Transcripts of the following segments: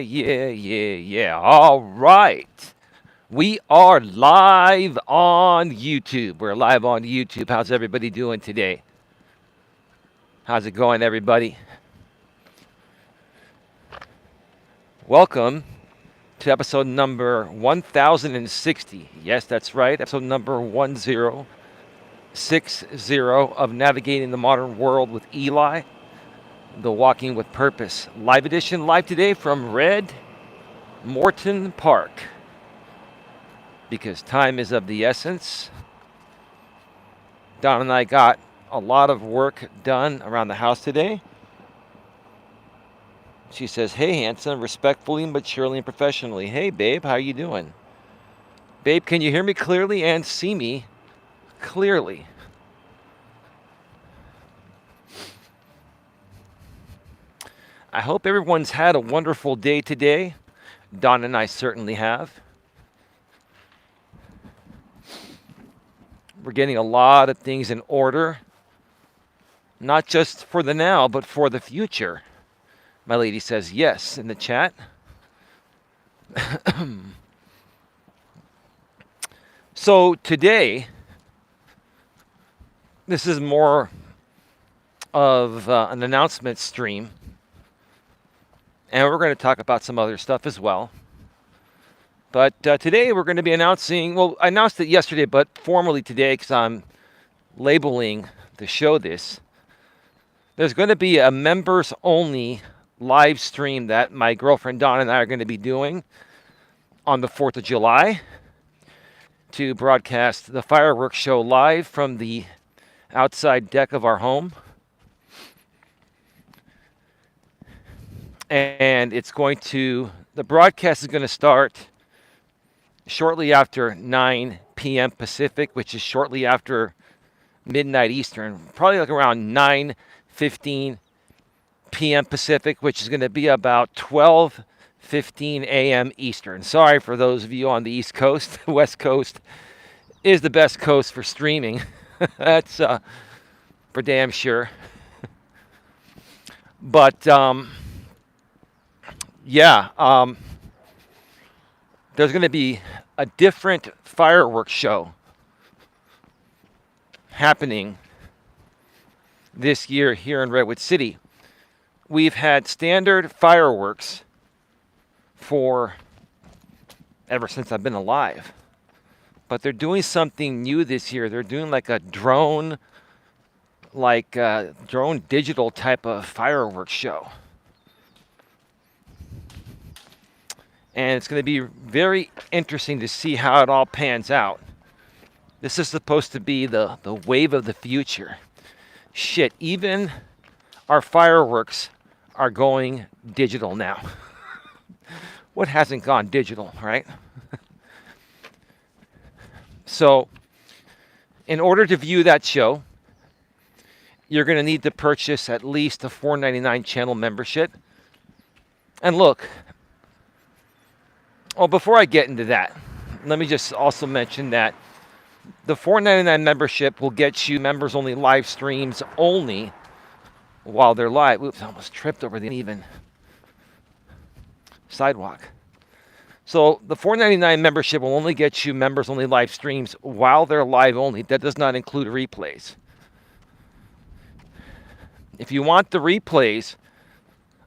Yeah. All right. We are live on YouTube. We're live on YouTube. How's everybody doing today? How's it going, everybody? Welcome to episode number 1060. Yes, that's right. Episode number 1060 of Navigating the Modern World with Eli, the Walking with Purpose live edition. Live today from Red Morton Park. Because time is of the essence. Don and I got a lot of work done around the house today. She says, "Hey, handsome, respectfully, maturely, and professionally. Hey, babe, how you doing? Babe, can you hear me clearly and see me clearly?" I hope everyone's had a wonderful day today. Don and I certainly have. We're getting a lot of things in order, not just for the now, but for the future. My lady says yes in the chat. So today, this is more of an announcement stream. And we're going to talk about some other stuff as well. But today we're going to be announcing, well, I announced it yesterday, but formally today because I'm labeling the show this. There's going to be a members only live stream that my girlfriend Dawn and I are going to be doing on the 4th of July to broadcast the fireworks show live from the outside deck of our home. And the broadcast is going to start shortly after 9 p.m. Pacific, which is shortly after midnight Eastern, probably like around 9:15 p.m. Pacific, which is going to be about 12:15 a.m. Eastern. Sorry for those of you on the East Coast. The West Coast is the best coast for streaming. That's for damn sure. But there's going to be a different fireworks show happening this year here in Redwood City. We've had standard fireworks for ever since I've been alive. But they're doing something new this year. They're doing like a drone digital type of fireworks show. And it's going to be very interesting to see how it all pans out. This is supposed to be the wave of the future. Shit, even our fireworks are going digital now. What hasn't gone digital, right? So, in order to view that show, you're going to need to purchase at least a $4.99 channel membership. And look, before I get into that, let me just also mention that the $4.99 membership will get you members-only live streams only while they're live. Oops, I almost tripped over the uneven sidewalk. So the $4.99 membership will only get you members-only live streams while they're live only. That does not include replays. If you want the replays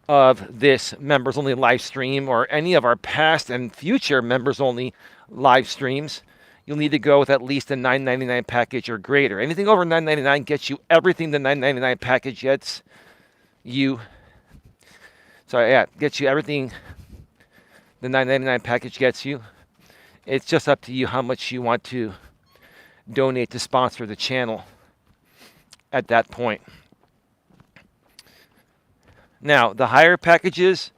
of this members-only live stream or any of our past and future members-only live streams, you'll need to go with at least a $9.99 package or greater. Anything over $9.99 gets you everything the $9.99 package gets you. Gets you everything the $9.99 package gets you. It's just up to you how much you want to donate to sponsor the channel at that point. Now, the higher packages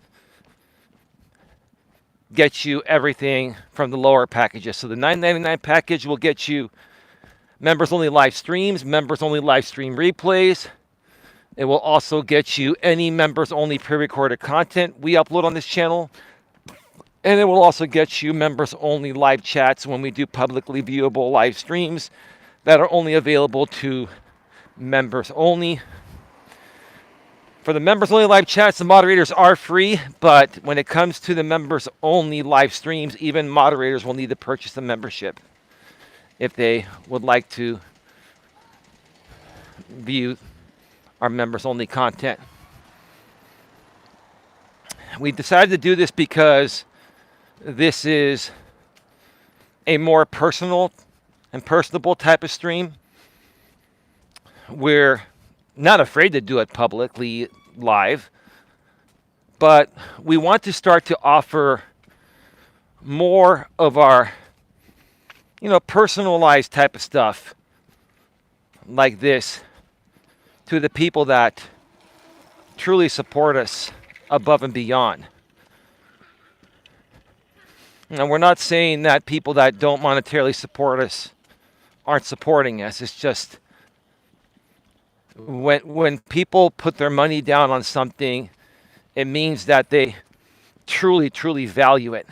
get you everything from the lower packages. So the $9.99 package will get you members-only live streams, members-only live stream replays. It will also get you any members-only pre-recorded content we upload on this channel. And it will also get you members-only live chats when we do publicly viewable live streams that are only available to members only. For the members-only live chats, the moderators are free, but when it comes to the members-only live streams, even moderators will need to purchase the membership if they would like to view our members-only content. We decided to do this because this is a more personal and personable type of stream. We're not afraid to do it publicly live, but we want to start to offer more of our, personalized type of stuff like this to the people that truly support us above and beyond. And we're not saying that people that don't monetarily support us aren't supporting us. It's just when people put their money down on something, it means that they truly, truly value it.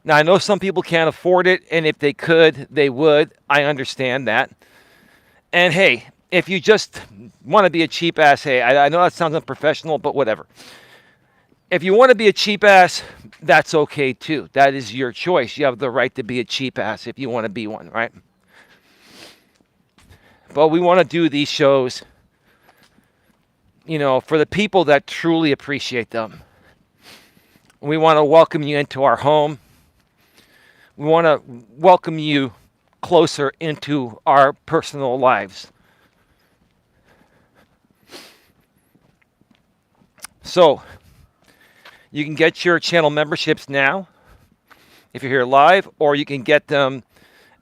Now, I know some people can't afford it, and if they could, they would. I understand that. And hey, if you just want to be a cheap ass, hey, I know that sounds unprofessional, but whatever. If you want to be a cheap ass, that's okay too. That is your choice. You have the right to be a cheap ass if you want to be one, right? But we want to do these shows, for the people that truly appreciate them. We want to welcome you into our home. We want to welcome you closer into our personal lives. So, you can get your channel memberships now if you're here live, or you can get them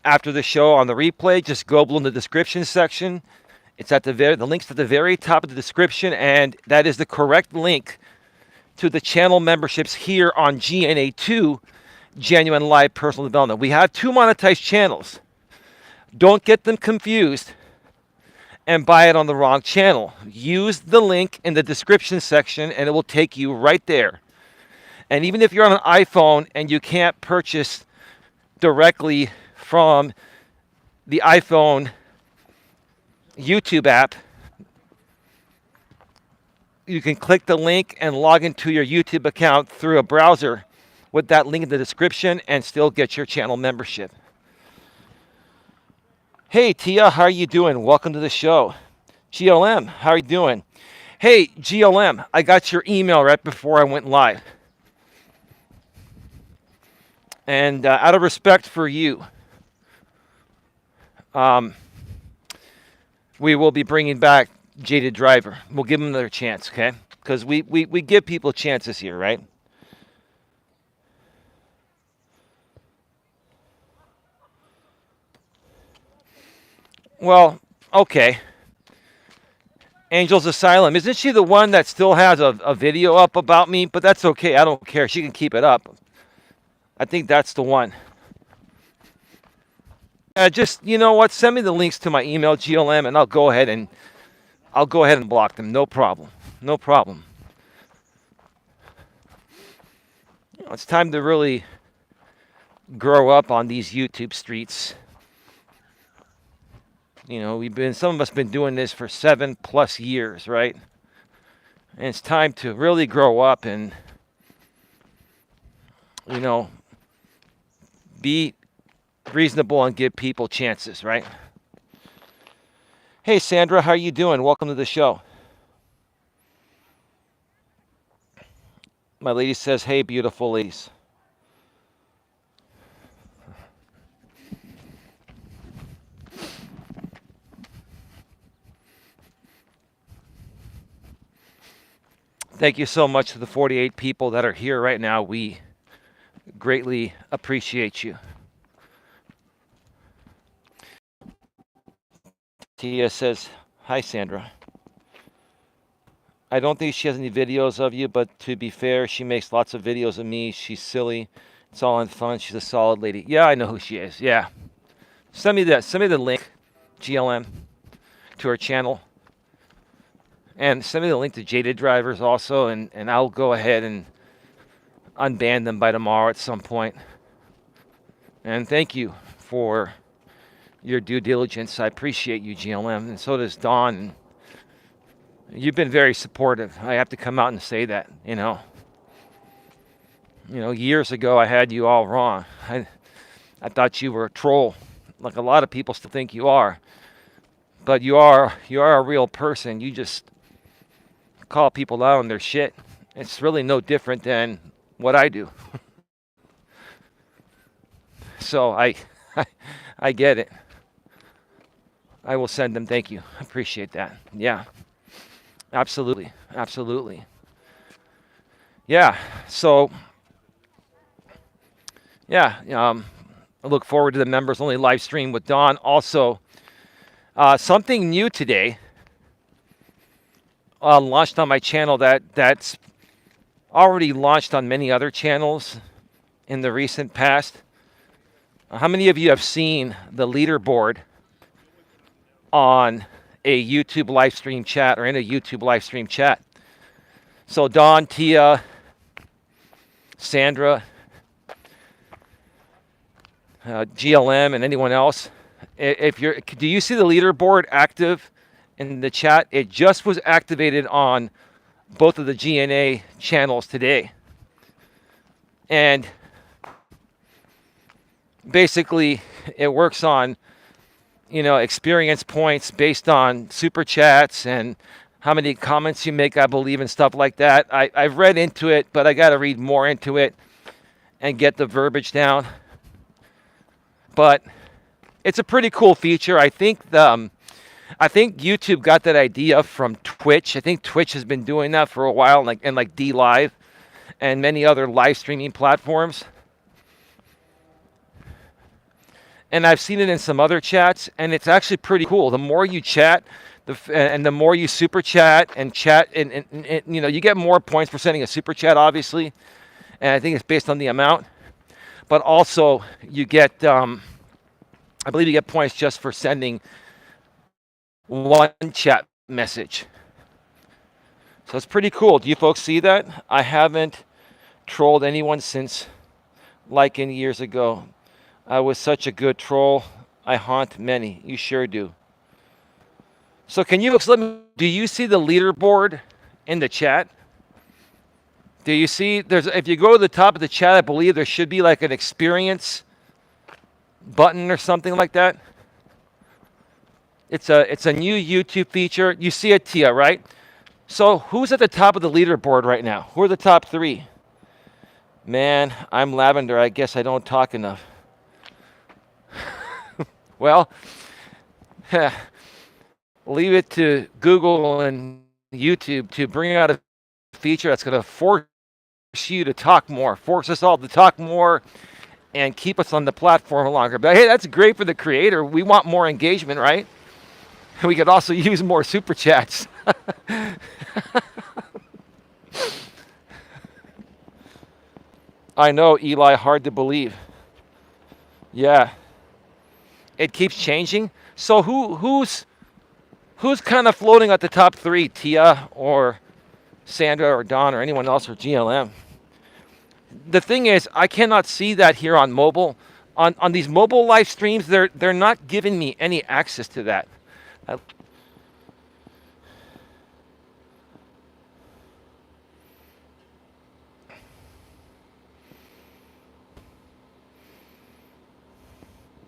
after the show on the replay. Just go below in the description section. It's at the link's at the very top of the description, and that is the correct link to the channel memberships here on GNA2, Genuine Live Personal Development. We have 2 monetized channels. Don't get them confused and buy it on the wrong channel. Use the link in the description section, and it will take you right there. And even if you're on an iPhone and you can't purchase directly from the iPhone YouTube app, you can click the link and log into your YouTube account through a browser with that link in the description and still get your channel membership. Hey, Tia, how are you doing? Welcome to the show. GLM, how are you doing? Hey, GLM, I got your email right before I went live. And out of respect for you, we will be bringing back Jaded Driver. We'll give him another chance, okay? Because we give people chances here, right? Well, okay. Angel's Asylum. Isn't she the one that still has a video up about me? But that's okay. I don't care. She can keep it up. I think that's the one. Just, you know what? Send me the links to my email, GLM, and I'll go ahead and block them. No problem. No problem. It's time to really grow up on these YouTube streets. Some of us been doing this for 7+ years, right? And it's time to really grow up and, be reasonable and give people chances, right? Hey, Sandra, how are you doing? Welcome to the show. My lady says, hey, beautiful ladies. Thank you so much to the 48 people that are here right now. We greatly appreciate you. Tia says, hi, Sandra. I don't think she has any videos of you, but to be fair, she makes lots of videos of me. She's silly. It's all in fun. She's a solid lady. Yeah, I know who she is. Yeah. Send me that. Send me the link, GLM, to her channel. And send me the link to Jaded Drivers also, and I'll go ahead and unban them by tomorrow at some point. And thank you for your due diligence. I appreciate you, GLM, and so does Dawn You've been very supportive. I have to come out and say that. Years ago I had you all wrong. I thought you were a troll, like a lot of people still think you are. But you are a real person. You just call people out on their shit. It's really no different than what I do. So I, I get it. I will send them thank you. I appreciate that. Yeah, absolutely, absolutely. Yeah. So yeah, I look forward to the members only live stream with Don. Also, something new today launched on my channel that's already launched on many other channels in the recent past. How many of you have seen the leaderboard on a YouTube live stream chat or in a YouTube live stream chat? So Don, Tia, Sandra, GLM, and anyone else, do you see the leaderboard active in the chat? It just was activated on both of the GNA channels today. And basically it works on, experience points based on super chats and how many comments you make, I believe, and stuff like that. I've read into it, but I got to read more into it and get the verbiage down. But it's a pretty cool feature. I think YouTube got that idea from Twitch. I think Twitch has been doing that for a while, like D Live and many other live streaming platforms. And I've seen it in some other chats, and it's actually pretty cool. The more you chat, and the more you super chat, and you get more points for sending a super chat, obviously. And I think it's based on the amount. But also, you get, I believe you get points just for sending one chat message. So it's pretty cool. Do you folks see that? I haven't trolled anyone since like in years ago. I was such a good troll. I haunt many. You sure do. So can you folks do you see the leaderboard in the chat? Do you see, if you go to the top of the chat, I believe there should be like an experience button or something like that. It's a new YouTube feature. You see it, Tia, right? So who's at the top of the leaderboard right now? Who are the top 3? Man, I'm Lavender. I guess I don't talk enough. Well, leave it to Google and YouTube to bring out a feature that's going to force you to talk more, force us all to talk more, and keep us on the platform longer. But hey, that's great for the creator. We want more engagement, right? We could also use more super chats. I know, Eli, hard to believe. Yeah. It keeps changing. So who's kind of floating at the top 3? Tia or Sandra or Don or anyone else or GLM? The thing is, I cannot see that here on mobile. On these mobile live streams, they're not giving me any access to that.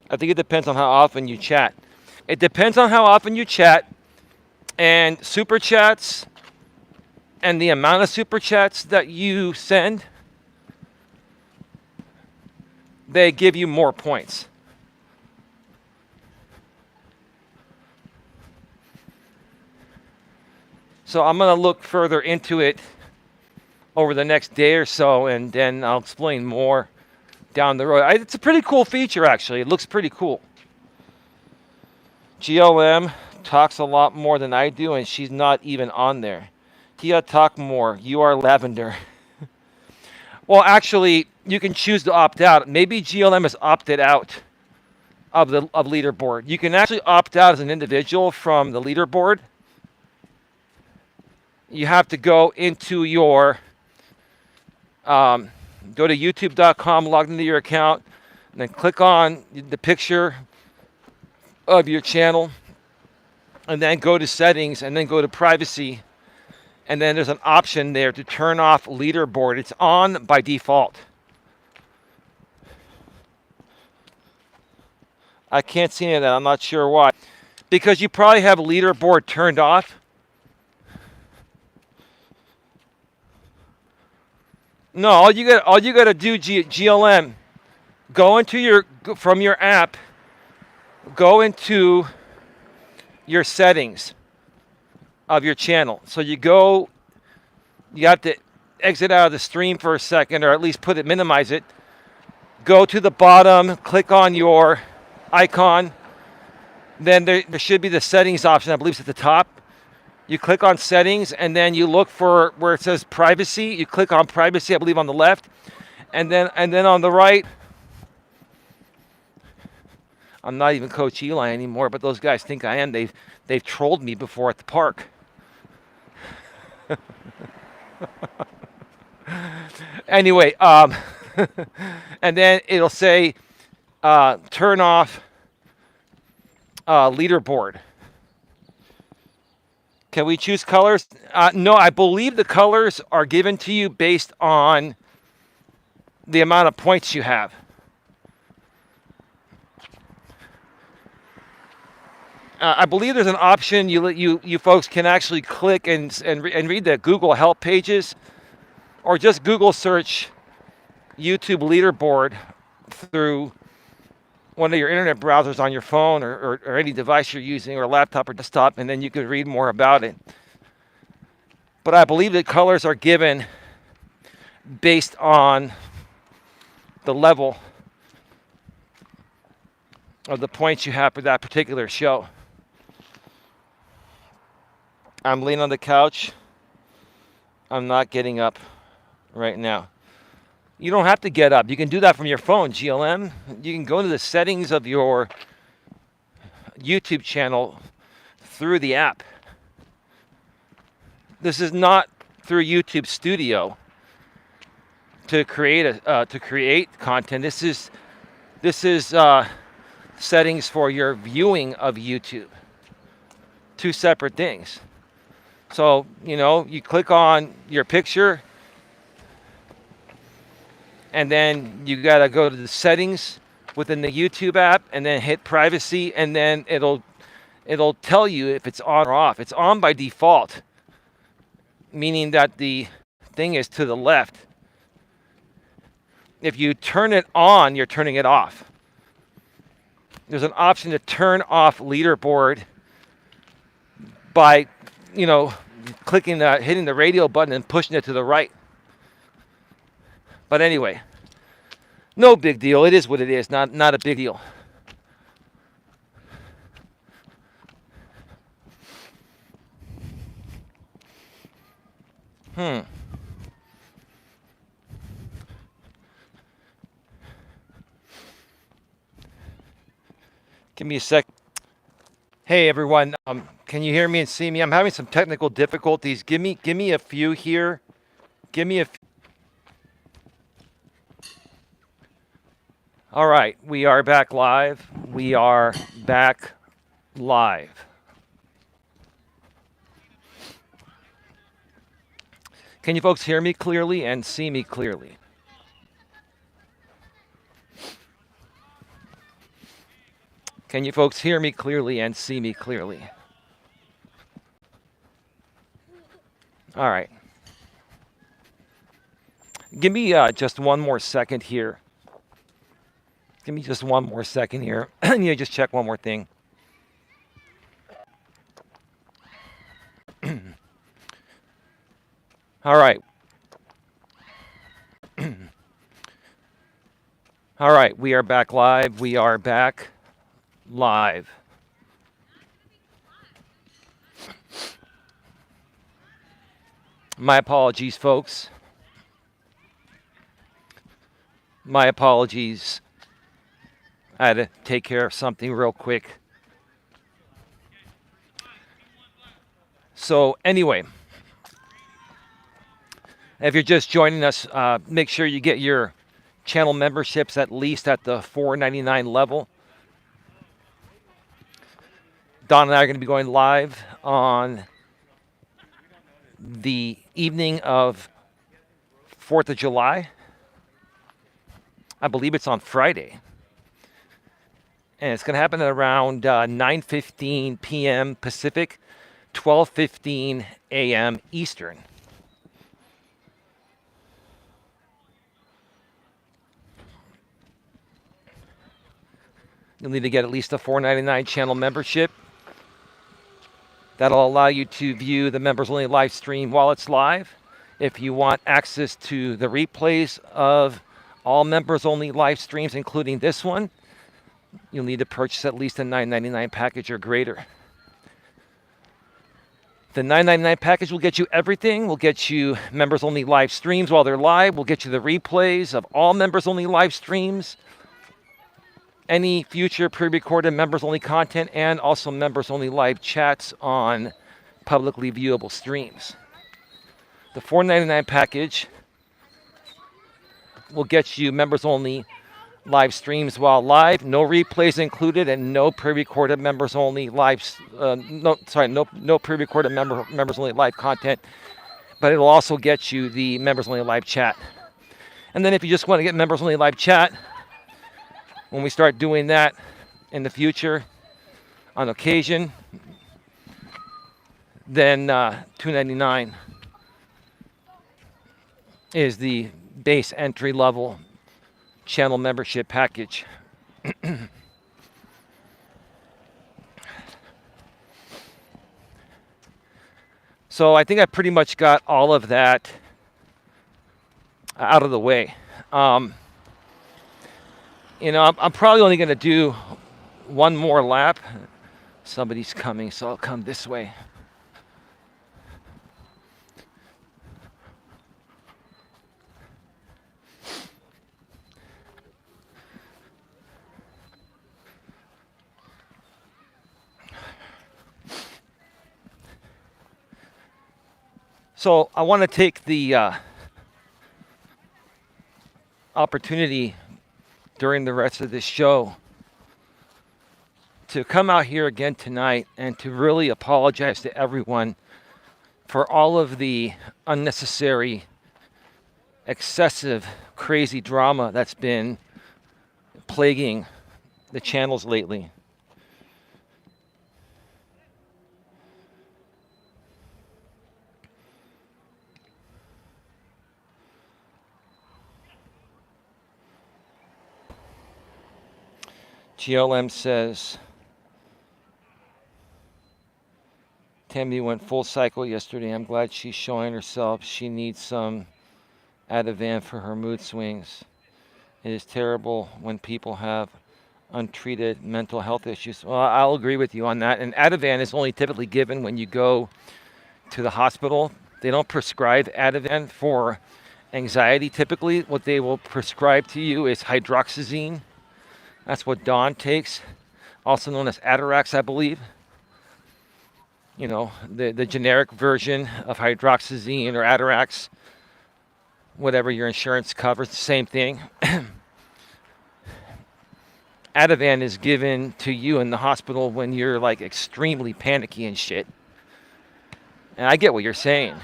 I think it depends on how often you chat. It depends on how often you chat, and super chats and the amount of super chats that you send, they give you more points. So I'm going to look further into it over the next day or so, and then I'll explain more down the road. It's a pretty cool feature, actually. It looks pretty cool. GLM talks a lot more than I do, and she's not even on there. Tia, talk more. You are Lavender. Well, actually, you can choose to opt out. Maybe GLM has opted out of leaderboard. You can actually opt out as an individual from the leaderboard. You have to go into your go to youtube.com, log into your account, and then click on the picture of your channel, and then go to settings, and then go to privacy, And then there's an option there to turn off leaderboard. It's on by default. I can't see any of that. I'm not sure why. Because you probably have leaderboard turned off. No, all you got to do, GLM, go into from your app, go into your settings of your channel. So you have to exit out of the stream for a second, or at least minimize it. Go to the bottom, click on your icon. Then there should be the settings option, I believe it's at the top. You click on settings, and then you look for where it says privacy. You click on privacy, I believe on the left. And then on the right, I'm not even Coach Eli anymore, but those guys think I am. They've trolled me before at the park. Anyway, and then it'll say turn off leaderboard. Can we choose colors? No, I believe the colors are given to you based on the amount of points you have. I believe there's an option you folks can actually click and read the Google help pages, or just Google search YouTube leaderboard through one of your internet browsers on your phone or any device you're using, or laptop or desktop, and then you can read more about it. But I believe the colors are given based on the level of the points you have for that particular show. I'm laying on the couch. I'm not getting up right now. You don't have to get up. You can do that from your phone, GLM. You can go to the settings of your YouTube channel through the app. This is not through YouTube Studio to create content. This is settings for your viewing of YouTube. Two separate things. So, you click on your picture, and then you got to go to the settings within the YouTube app, and then hit privacy, and then it'll tell you if it's on or off. It's on by default, meaning that the thing is to the left. If you turn it on, you're turning it off. There's an option to turn off leaderboard by, hitting the radio button and pushing it to the right. But anyway, no big deal. It is what it is. Not a big deal. Give me a sec. Hey everyone, can you hear me and see me? I'm having some technical difficulties. Give me a few here. All right, we are back live. Can you folks hear me clearly and see me clearly? Can you folks hear me clearly and see me clearly? All right. Give me just one more second here. I need to just check one more thing. All right. All right, we are back live. My apologies, folks. My apologies. I had to take care of something real quick. So anyway, if you're just joining us, make sure you get your channel memberships at least at the $4.99 level. Don and I are going to be going live on the evening of 4th of July. I believe it's on Friday. And it's going to happen at around 9:15 p.m. Pacific, 12:15 a.m. Eastern. You'll need to get at least a $4.99 channel membership. That'll allow you to view the members-only live stream while it's live. If you want access to the replays of all members-only live streams, including this one, you'll need to purchase at least a $9.99 package or greater. The $9.99 package will get you everything. We'll get you members-only live streams while they're live. We'll get you the replays of all members-only live streams, any future pre-recorded members-only content, and also members-only live chats on publicly viewable streams. The $4.99 package will get you members-only live streams while live, no replays included, and no pre-recorded members-only live. No pre-recorded members-only live content. But it'll also get you the members-only live chat. And then if you just want to get members-only live chat, when we start doing that in the future, on occasion, then $2.99 is the base entry-level channel membership package. So I think I pretty much got all of that out of the way. I'm probably only going to do one more lap. Somebody's coming, so I'll come this way. So I want to take the opportunity during the rest of this show to come out here again tonight and to really apologize to everyone for all of the unnecessary, excessive, crazy drama that's been plaguing the channels lately. GLM says, Tammy went full cycle yesterday. I'm glad she's showing herself. She needs some Ativan for her mood swings. It is terrible when people have untreated mental health issues. Well, I'll agree with you on that. And Ativan is only typically given when you go to the hospital. They don't prescribe Ativan for anxiety. Typically, what they will prescribe to you is hydroxyzine. That's what Dawn takes, also known as Atarax, I believe. You know, the generic version of hydroxyzine or Atarax, whatever your insurance covers, the same thing. Ativan is given to you in the hospital when you're like extremely panicky and shit. And I get what you're saying.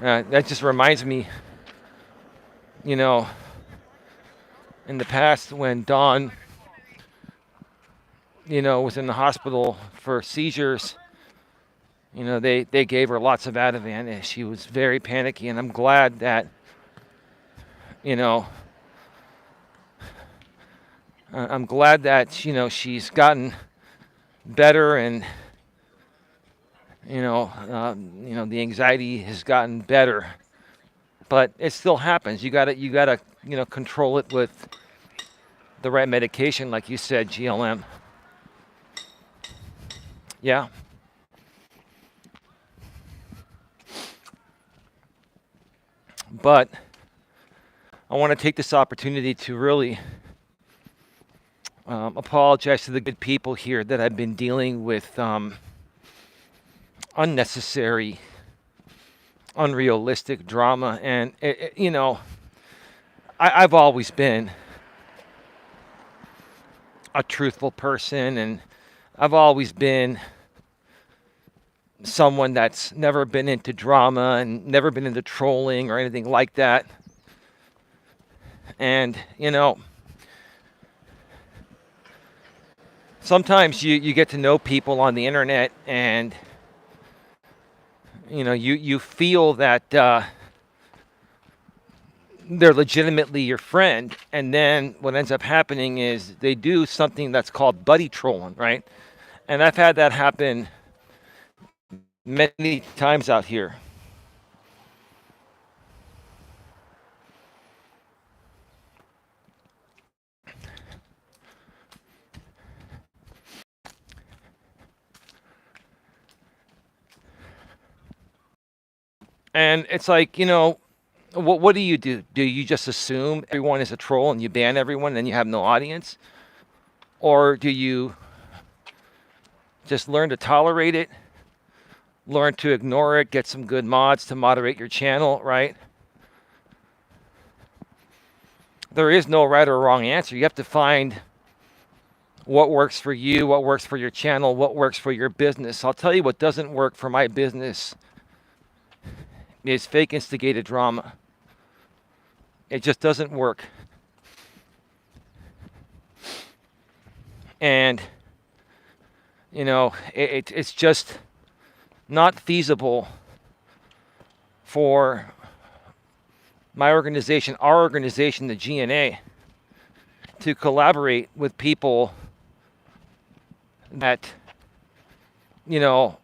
That just reminds me, you know, in the past when Dawn, was in the hospital for seizures, they gave her lots of Ativan and she was very panicky. And I'm glad that, I'm glad that, she's gotten better and, the anxiety has gotten better. But it still happens. You gotta, control it with the right medication, like you said, GLM. Yeah. But I want to take this opportunity to really apologize to the good people here that I've been dealing with unnecessary, unrealistic drama. And, I've always been a truthful person, and I've always been someone that's never been into drama and never been into trolling or anything like that. And, sometimes you get to know people on the internet and, you feel that they're legitimately your friend. And then what ends up happening is they do something that's called buddy trolling, right? And I've had that happen many times out here. And it's like, what do you do? Do you just assume everyone is a troll and you ban everyone and then you have no audience? Or do you just learn to tolerate it, learn to ignore it, get some good mods to moderate your channel, right? There is no right or wrong answer. You have to find what works for you, what works for your channel, what works for your business. I'll tell you what doesn't work for my business is fake instigated drama. It just doesn't work. And, it's just not feasible for my organization, our organization, the GNA, to collaborate with people that,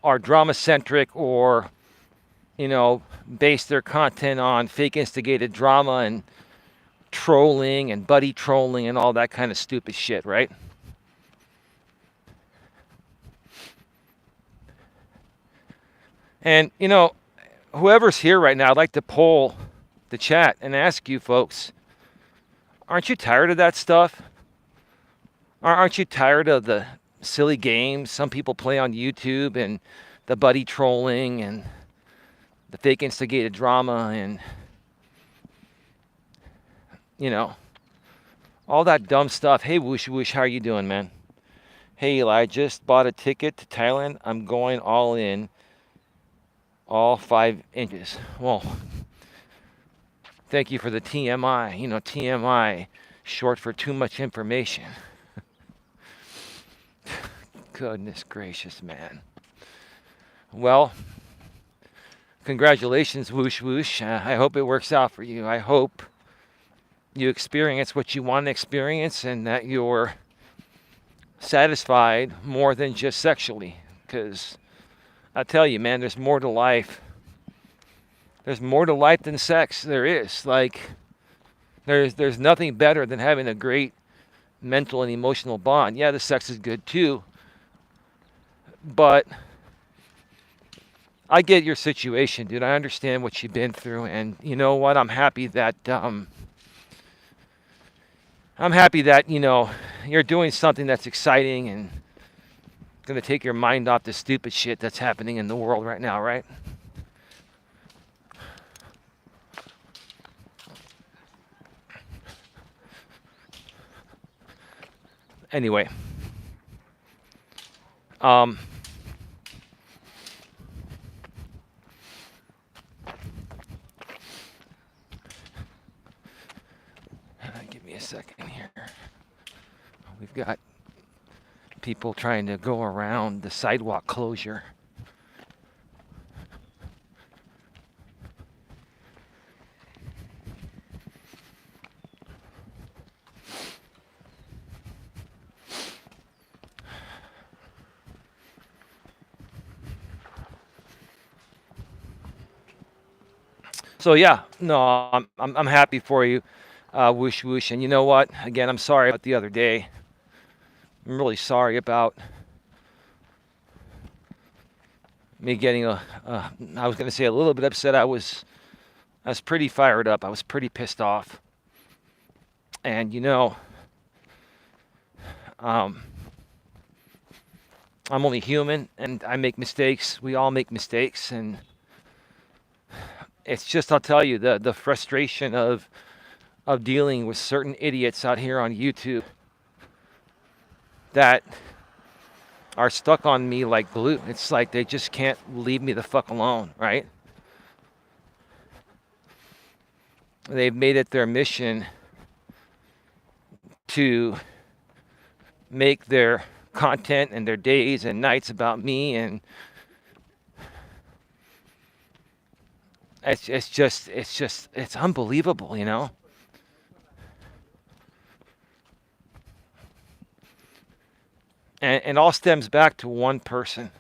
are drama-centric or, base their content on fake instigated drama and trolling and buddy trolling and all that kind of stupid shit, right? And, whoever's here right now, I'd like to poll the chat and ask you folks, aren't you tired of that stuff? Aren't you tired of the silly games some people play on YouTube and the buddy trolling and the fake instigated drama and, all that dumb stuff? Hey, Whoosh Whoosh, how are you doing, man? Hey, Eli, I just bought a ticket to Thailand. I'm going all in, all 5 inches. Well, thank you for the TMI. TMI, short for too much information. Goodness gracious, man. Well, congratulations, Whoosh Whoosh. I hope it works out for you. I hope you experience what you want to experience and that you're satisfied more than just sexually. Because I tell you, man, there's more to life. There's more to life than sex. There is. Like, there's nothing better than having a great mental and emotional bond. Yeah, the sex is good too. But I get your situation, dude. I understand what you've been through, and you know what? I'm happy that you're doing something that's exciting and going to take your mind off the stupid shit that's happening in the world right now, right? Anyway, give me a second here. We've got people trying to go around the sidewalk closure. So yeah, no, I'm happy for you, Whoosh Whoosh. And you know what? Again, I'm sorry about the other day. I'm really sorry about me getting I was going to say a little bit upset. I was pretty fired up. I was pretty pissed off. And I'm only human and I make mistakes. We all make mistakes, and it's just, I'll tell you, the frustration of dealing with certain idiots out here on YouTube that are stuck on me like glue. It's like they just can't leave me the fuck alone, right? They've made it their mission to make their content and their days and nights about me, and it's unbelievable, you know. And all stems back to one person.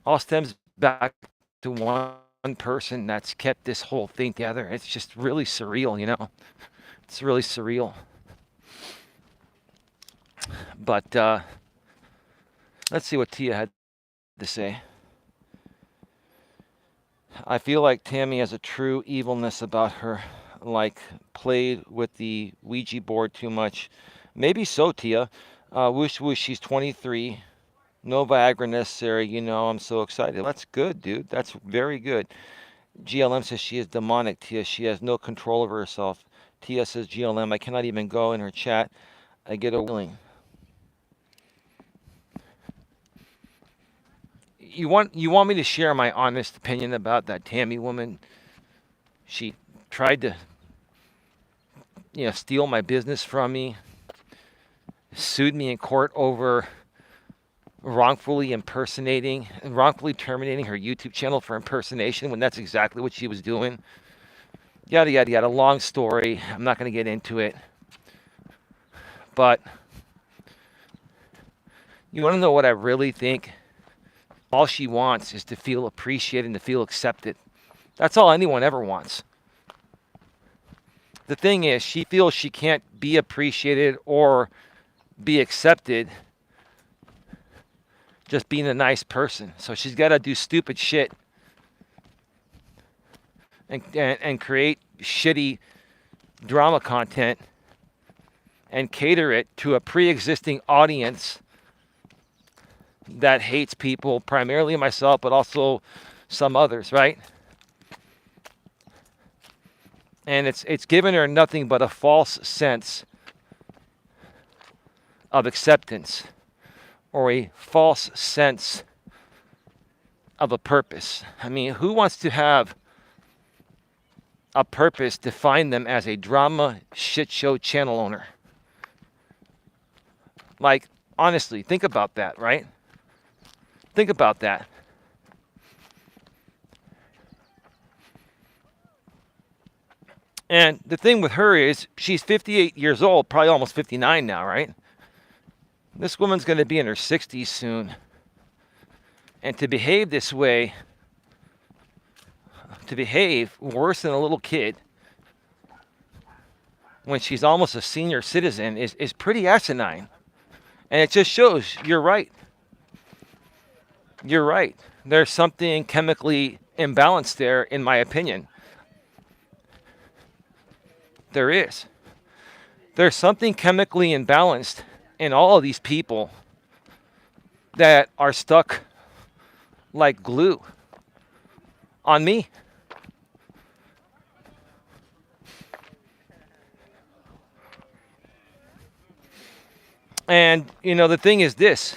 All stems back to one person that's kept this whole thing together. It's just really surreal, you know. It's really surreal. But let's see what Tia had to say. I feel like Tammy has a true evilness about her, like played with the Ouija board too much. Maybe so, Tia. Whoosh whoosh, she's 23. No Viagra necessary. You know, I'm so excited. That's good, dude. That's very good. GLM says she is demonic, Tia. She has no control over herself. Tia says, GLM, I cannot even go in her chat. I get a willing. You want me to share my honest opinion about that Tammy woman? She tried to, steal my business from me, sued me in court over wrongfully terminating her YouTube channel for impersonation when that's exactly what she was doing. Yada, yada, yada. Long story. I'm not going to get into it. But you want to know what I really think? All she wants is to feel appreciated and to feel accepted. That's all anyone ever wants. The thing is, she feels she can't be appreciated or be accepted just being a nice person. So she's got to do stupid shit and create shitty drama content and cater it to a pre-existing audience that hates people, primarily myself, but also some others, right? And it's given her nothing but a false sense of acceptance or a false sense of a purpose. I mean, who wants to have a purpose define them as a drama shit show channel owner? Like, honestly, think about that, right? Think about that. And the thing with her is she's 58 years old, probably almost 59 now, right? This woman's going to be in her 60s soon. And to behave this way, to behave worse than a little kid when she's almost a senior citizen is pretty asinine. And it just shows you're right. You're right. There's something chemically imbalanced there, in my opinion. There is. There's something chemically imbalanced in all of these people that are stuck like glue on me. And, the thing is this.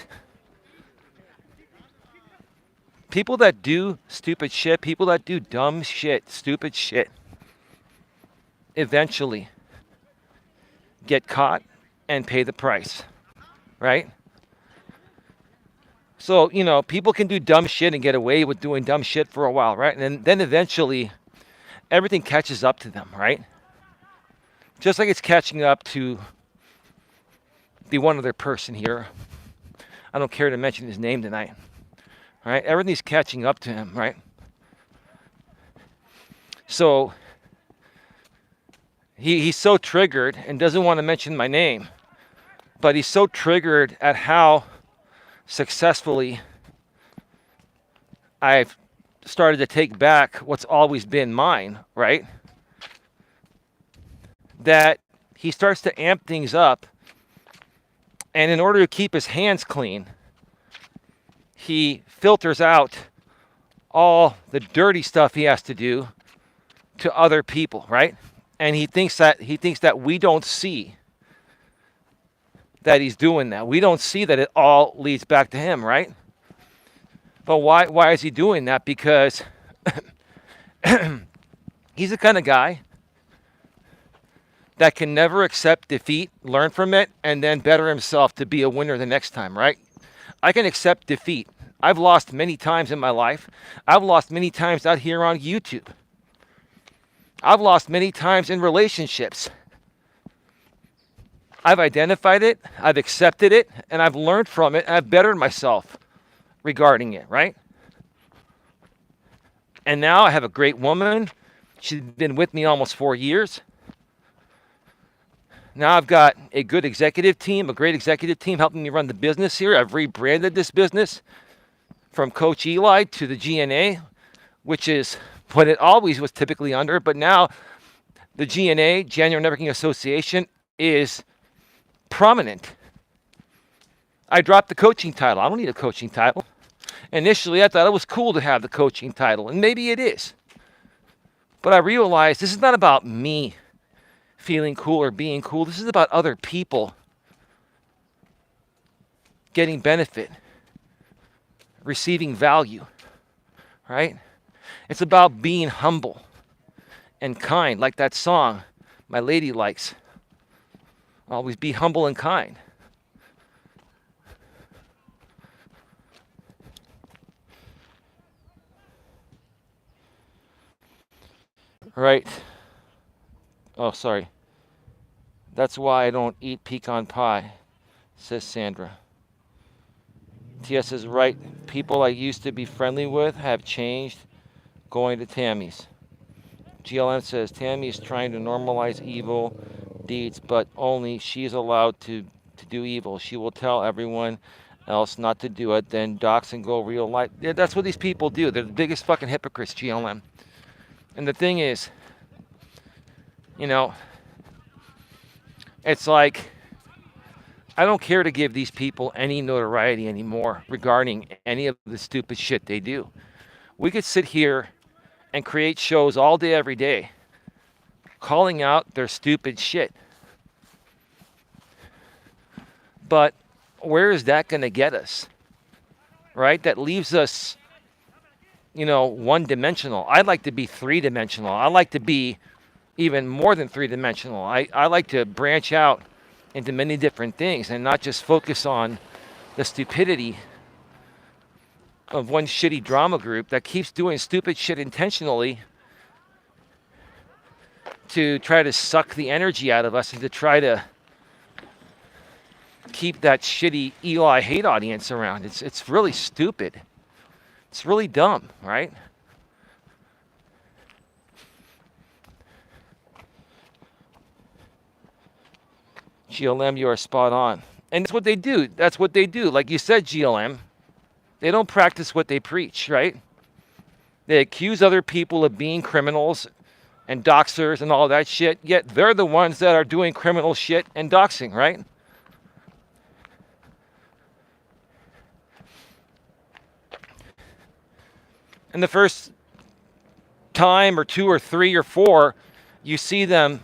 People that do stupid shit, people that do dumb shit, stupid shit, eventually get caught and pay the price, right? So, people can do dumb shit and get away with doing dumb shit for a while, right? And then eventually everything catches up to them, right? Just like it's catching up to the one other person here. I don't care to mention his name tonight. Right? Everything's catching up to him, right? So he's so triggered and doesn't want to mention my name, but he's so triggered at how successfully I've started to take back what's always been mine, right? That he starts to amp things up, and in order to keep his hands clean, he filters out all the dirty stuff he has to do to other people, right? And he thinks that we don't see that he's doing that. We don't see that it all leads back to him, right? But why is he doing that? Because he's the kind of guy that can never accept defeat, learn from it, and then better himself to be a winner the next time, right? I can accept defeat. I've lost many times in my life. I've lost many times out here on YouTube. I've lost many times in relationships. I've identified it, I've accepted it, and I've learned from it, and I've bettered myself regarding it, right? And now I have a great woman. She's been with me almost 4 years. Now I've got a good executive team, a great executive team helping me run the business here. I've rebranded this business from Coach Eli to the GNA, which is what it always was typically under. But now the GNA, January Networking Association, is prominent. I dropped the coaching title. I don't need a coaching title. Initially, I thought it was cool to have the coaching title, and maybe it is. But I realized this is not about me feeling cool or being cool. This is about other people getting benefit, receiving value, right? It's about being humble and kind, like that song my lady likes. Always be humble and kind. Right. Oh, sorry. That's why I don't eat pecan pie, says Sandra. TS is right. People I used to be friendly with have changed going to Tammy's. GLM says Tammy is trying to normalize evil deeds, but only she's allowed to do evil. She will tell everyone else not to do it, then dox and go real life. Yeah, that's what these people do. They're the biggest fucking hypocrites, GLM. And the thing is, it's like, I don't care to give these people any notoriety anymore regarding any of the stupid shit they do. We could sit here and create shows all day, every day, calling out their stupid shit. But where is that going to get us? Right? That leaves us, one-dimensional. I'd like to be three-dimensional. I like to be even more than three-dimensional. I like to branch out into many different things and not just focus on the stupidity of one shitty drama group that keeps doing stupid shit intentionally to try to suck the energy out of us and to try to keep that shitty Eli hate audience around. It's really stupid. It's really dumb, right? GLM, you are spot on. And that's what they do. That's what they do. Like you said, GLM, they don't practice what they preach, right? They accuse other people of being criminals and doxers and all that shit, yet they're the ones that are doing criminal shit and doxing, right? And the first time or two or three or four, you see them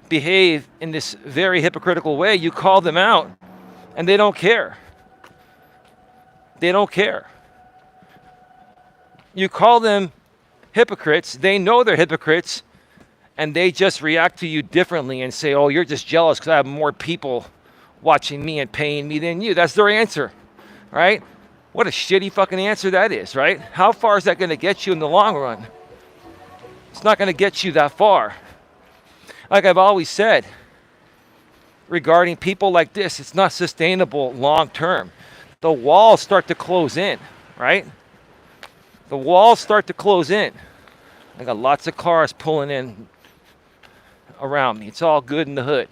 behave in this very hypocritical way, you call them out and they don't care. They don't care. You call them hypocrites, they know they're hypocrites, and they just react to you differently and say, oh, you're just jealous because I have more people watching me and paying me than you. That's their answer, right? What a shitty fucking answer that is, right? How far is that going to get you in the long run? It's not going to get you that far. Like I've always said, regarding people like this, it's not sustainable long term. The walls start to close in, right? The walls start to close in. I got lots of cars pulling in around me. It's all good in the hood.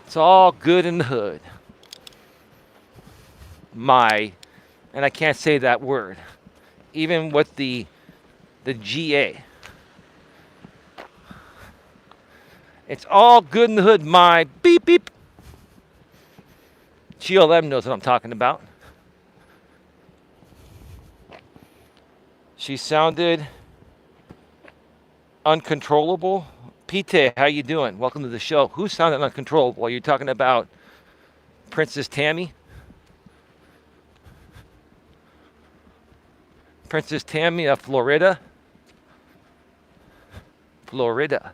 It's all good in the hood. And I can't say that word, even with the GA. It's all good in the hood, my beep beep. GLM knows what I'm talking about. She sounded uncontrollable. Pete, how you doing? Welcome to the show. Who sounded uncontrollable? Are you talking about Princess Tammy? Princess Tammy of Florida? Florida.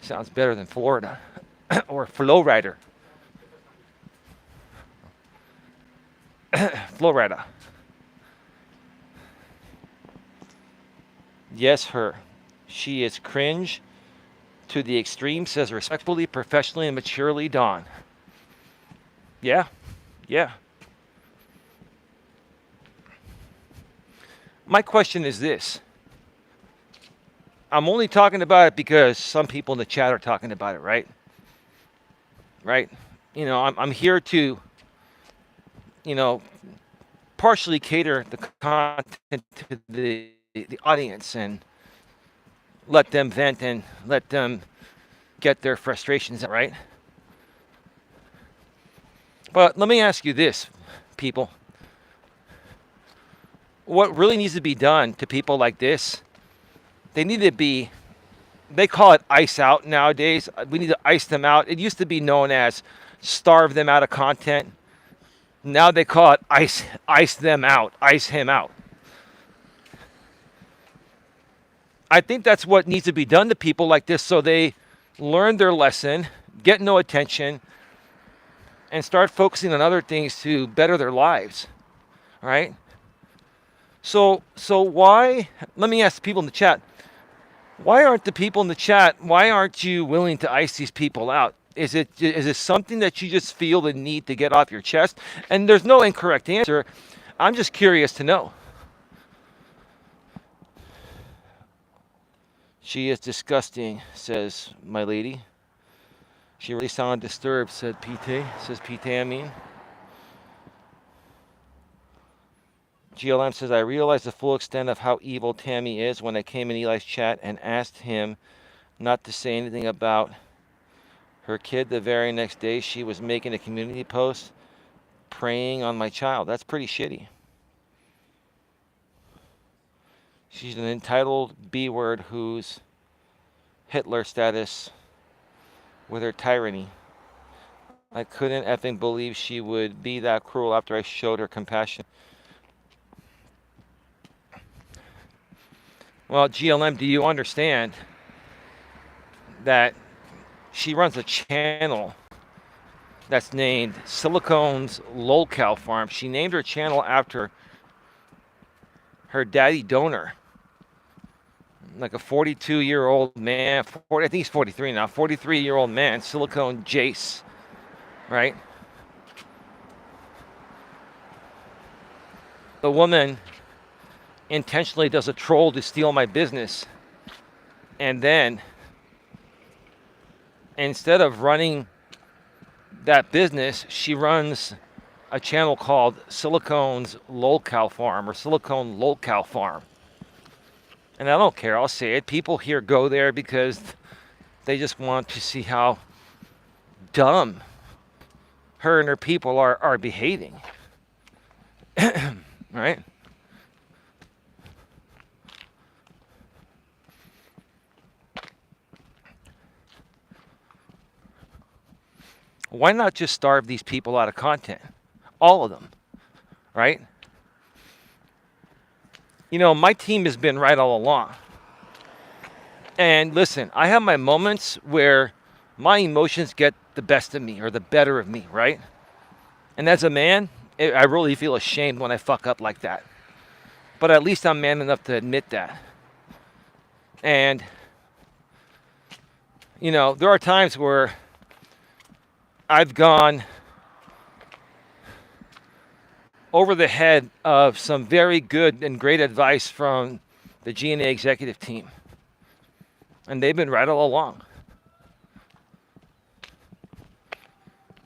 Sounds better than Florida. Or Flow Rider. Florida. Yes, her. She is cringe to the extreme, says respectfully, professionally, and maturely, Dawn. Yeah, yeah. My question is this. I'm only talking about it because some people in the chat are talking about it, right? Right? I'm here to, you know, partially cater the content to the audience and let them vent and let them get their frustrations out, right? But let me ask you this, people. What really needs to be done to people like this, they call it ice out nowadays. We need to ice them out. It used to be known as starve them out of content. Now they call it ice them out, ice him out. I think that's what needs to be done to people like this so they learn their lesson, get no attention, and start focusing on other things to better their lives, right? So why, let me ask the people in the chat, why aren't you willing to ice these people out? Is it something that you just feel the need to get off your chest? And there's no incorrect answer. I'm just curious to know. She is disgusting, says my lady. She really sounded disturbed, says Pete, I mean. GLM says, I realized the full extent of how evil Tammy is when I came in Eli's chat and asked him not to say anything about her kid. The very next day, she was making a community post preying on my child. That's pretty shitty. She's an entitled B-word who's Hitler status with her tyranny. I couldn't effing believe she would be that cruel after I showed her compassion. Well, GLM, do you understand that she runs a channel that's named Silicone's Lolcow Farm? She named her channel after her daddy donor, like a 42-year-old man. I think he's 43 now. 43-year-old man, Silicone Jace, right? The woman intentionally does a troll to steal my business, and then instead of running that business, she runs a channel called Silicone's Lolcow Farm, or Silicone Lolcow Farm. And I don't care, I'll say it. People here go there because they just want to see how dumb her and her people are behaving. Right? Why not just starve these people out of content? All of them, right? My team has been right all along. And listen, I have my moments where my emotions get the best of me or the better of me, right? And as a man, I really feel ashamed when I fuck up like that. But at least I'm man enough to admit that. And, there are times where I've gone over the head of some very good and great advice from the G&A executive team. And they've been right all along.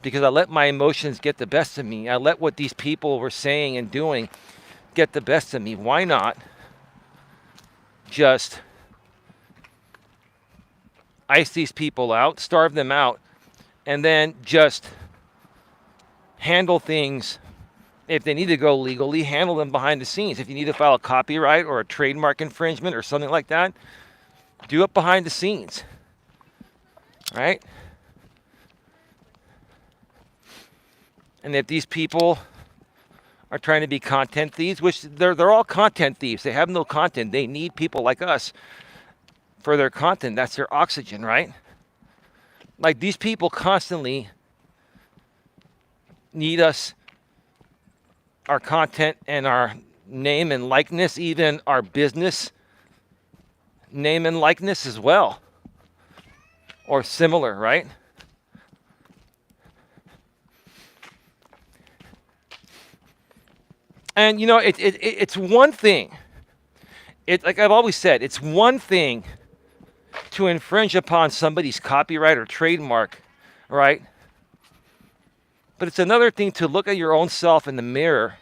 Because I let my emotions get the best of me. I let what these people were saying and doing get the best of me. Why not just ice these people out, starve them out, and then just handle things, if they need to go legally, handle them behind the scenes. If you need to file a copyright or a trademark infringement or something like that, Do it behind the scenes, right? And if these people are trying to be content thieves, which they're all content thieves. They have no content. They need people like us for their content. That's their oxygen, right? Like these people constantly need us, our content and our name and likeness, even our business name and likeness as well, or similar, right? And you know, it's one thing. Like I've always said, it's one thing to infringe upon somebody's copyright or trademark, right? But it's another thing to look at your own self in the mirror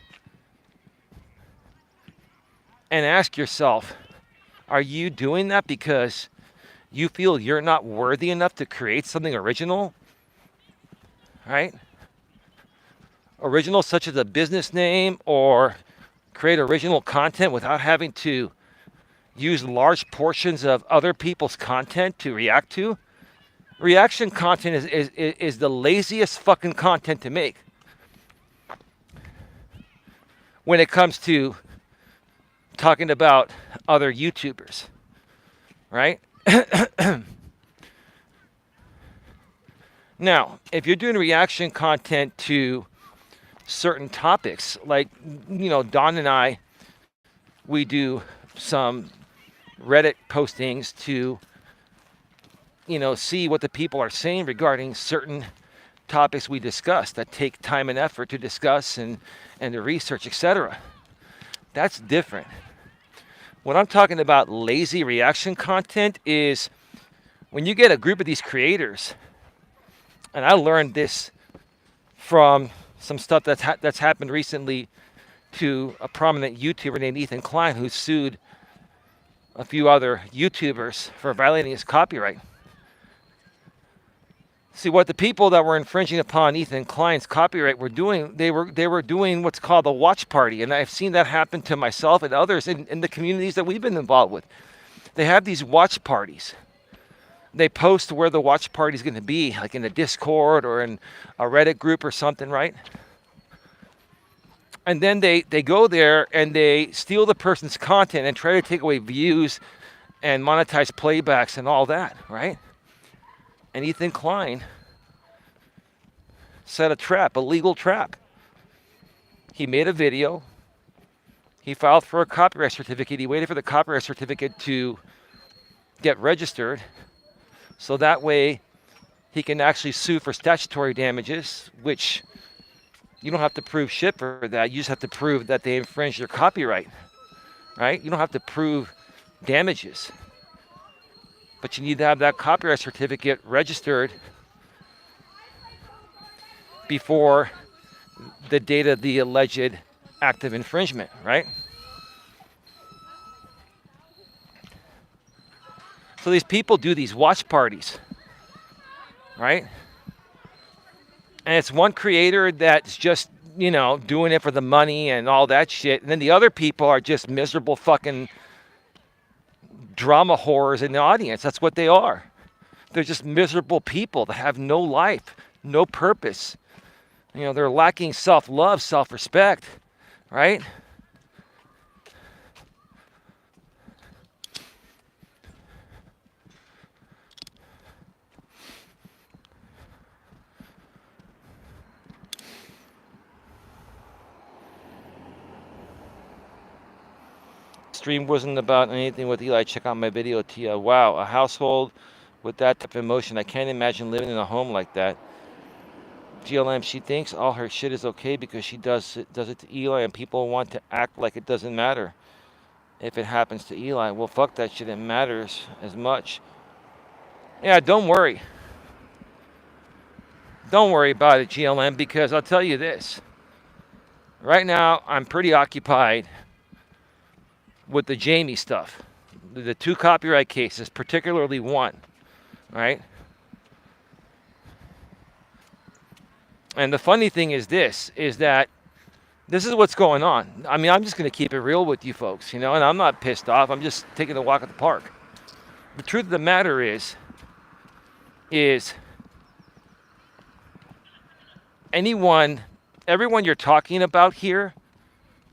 and ask yourself, are you doing that because you feel you're not worthy enough to create something original, right? Original such as a business name, or create original content without having to use large portions of other people's content to react to. Reaction content is the laziest fucking content to make when it comes to talking about other YouTubers, right? Now, if you're doing reaction content to certain topics, like, you know, Don and I, we do some Reddit postings to, you know, see what the people are saying regarding certain topics we discuss that take time and effort to discuss and to research, etc. That's different. What I'm talking about, lazy reaction content, is when you get a group of these creators, and I learned this from some stuff that's happened recently to a prominent YouTuber named Ethan Klein, who sued a few other YouTubers for violating his copyright. See, what the people that were infringing upon Ethan Klein's copyright were doing, they were doing what's called a watch party, and I've seen that happen to myself and others in the communities that we've been involved with. They have these watch parties. They post where the watch party is going to be, like in a Discord or in a Reddit group or something, right? And then they go there and they steal the person's content and try to take away views and monetize playbacks and all that, right? And Ethan Klein set a trap, a legal trap. He made a video. He filed for a copyright certificate. He waited for the copyright certificate to get registered, so that way he can actually sue for statutory damages, which you don't have to prove shit for that. You just have to prove that they infringed your copyright, right? You don't have to prove damages. But you need to have that copyright certificate registered before the date of the alleged act of infringement, right? So these people do these watch parties, right? And it's one creator that's just, you know, doing it for the money and all that shit. And then the other people are just miserable fucking drama whores in the audience. That's what they are. They're just miserable people that have no life, no purpose. You know, they're lacking self-love, self-respect, right? Stream wasn't about anything with Eli. Check out my video, Tia. Wow, a household with that type of emotion. I can't imagine living in a home like that. GLM, she thinks all her shit is okay because she does it to Eli, and people want to act like it doesn't matter if it happens to Eli. Well, fuck that shit. It matters as much. Yeah, don't worry. Don't worry about it, GLM, because I'll tell you this. Right now, I'm pretty occupied with the Jamie stuff. The two copyright cases, particularly one, right? And the funny thing is this is what's going on. I mean, I'm just going to keep it real with you folks, you know, and I'm not pissed off. I'm just taking a walk at the park, the truth of the matter is everyone you're talking about here,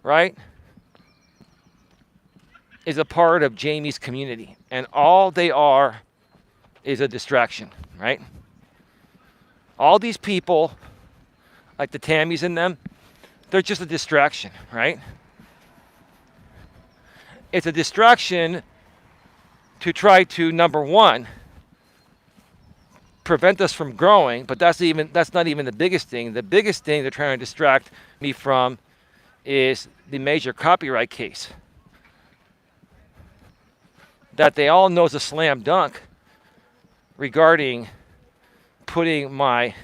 right, is a part of Jamie's community. And all they are is a distraction, right? All these people, like the Tammys and them, they're just a distraction, right? It's a distraction to try to, number one, prevent us from growing, but that's not even the biggest thing. The biggest thing they're trying to distract me from is the major copyright case that they all know is a slam dunk regarding putting my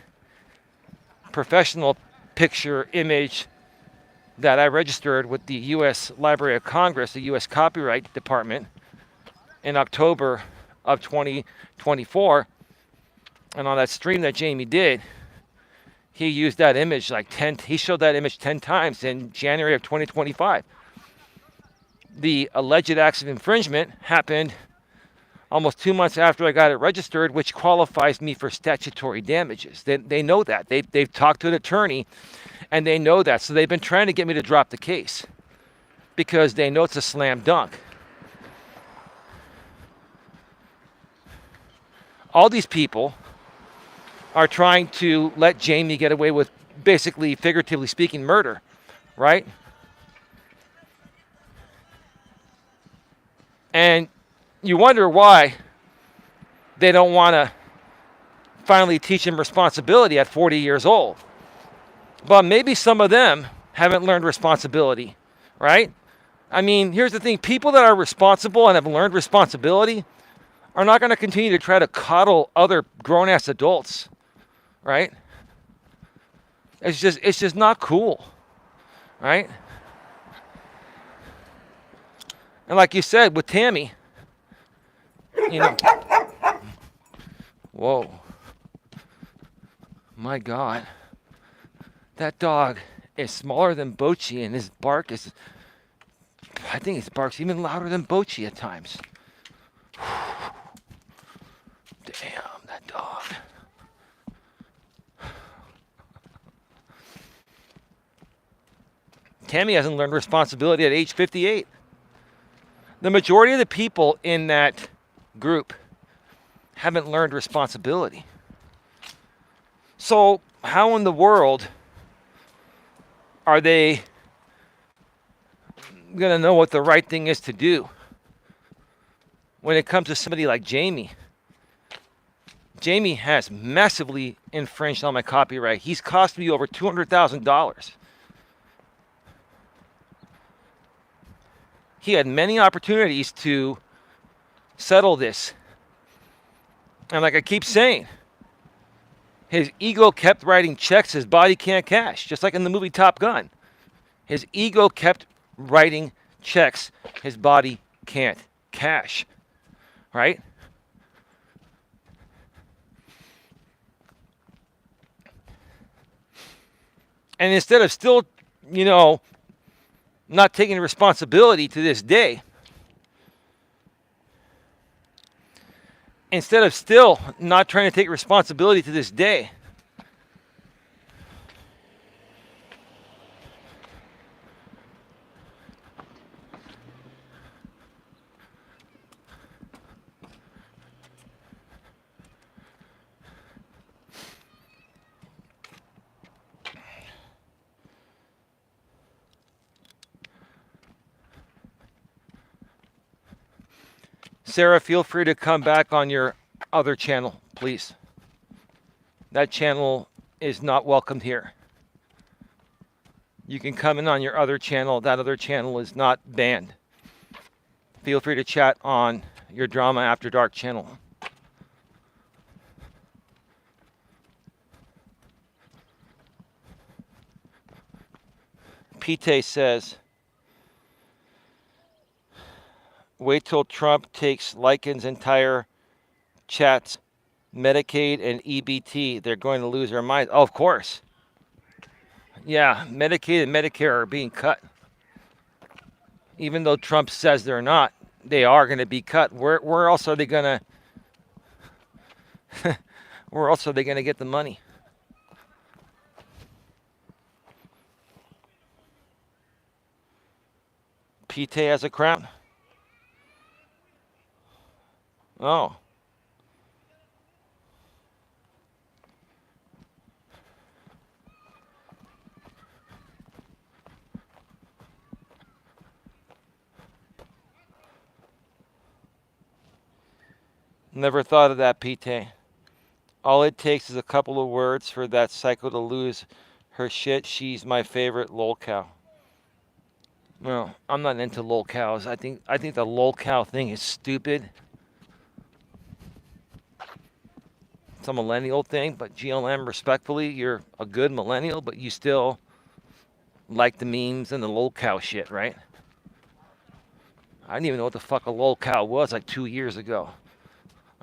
professional picture image that I registered with the U.S. Library of Congress, the U.S. Copyright Department, in October of 2024. And on that stream that Jamie did, he used that image he showed that image 10 times in January of 2025. The alleged acts of infringement happened almost 2 months after I got it registered, which qualifies me for statutory damages. They know that. They've talked to an attorney, and they know that. So they've been trying to get me to drop the case because they know it's a slam dunk. All these people are trying to let Jamie get away with basically, figuratively speaking, murder, right? And you wonder why they don't want to finally teach him responsibility at 40 years old. But maybe some of them haven't learned responsibility, right? I mean, here's the thing. People that are responsible and have learned responsibility are not going to continue to try to coddle other grown-ass adults, right? It's just not cool, right? And like you said, with Tammy, whoa, my God, that dog is smaller than Bochi, and his bark is, I think his bark's even louder than Bochi at times. Damn, that dog. Tammy hasn't learned responsibility at age 58. The majority of the people in that group haven't learned responsibility. So how in the world are they going to know what the right thing is to do when it comes to somebody like Jamie? Jamie has massively infringed on my copyright. He's cost me over $200,000. He had many opportunities to settle this. And like I keep saying, his ego kept writing checks his body can't cash, just like in the movie Top Gun. His ego kept writing checks his body can't cash, right? And instead of still, not taking responsibility to this day, instead of still not trying to take responsibility to this day, Sarah, feel free to come back on your other channel, please. That channel is not welcomed here. You can come in on your other channel. That other channel is not banned. Feel free to chat on your Drama After Dark channel. Pete says, wait till Trump takes Lycan's entire chats, Medicaid and EBT. They're going to lose their minds. Oh, of course. Yeah, Medicaid and Medicare are being cut. Even though Trump says they're not, They are going to be cut. Where else are they going to? Where else are they going to get the money? Pite has a crown. Oh, never thought of that, Pite. All it takes is a couple of words for that psycho to lose her shit. She's my favorite lol cow. Well, I'm not into lol cows. I think the lol cow thing is stupid. It's a millennial thing, but GLM, respectfully, you're a good millennial, but you still like the memes and the lol cow shit, right? I didn't even know what the fuck a lol cow was like 2 years ago.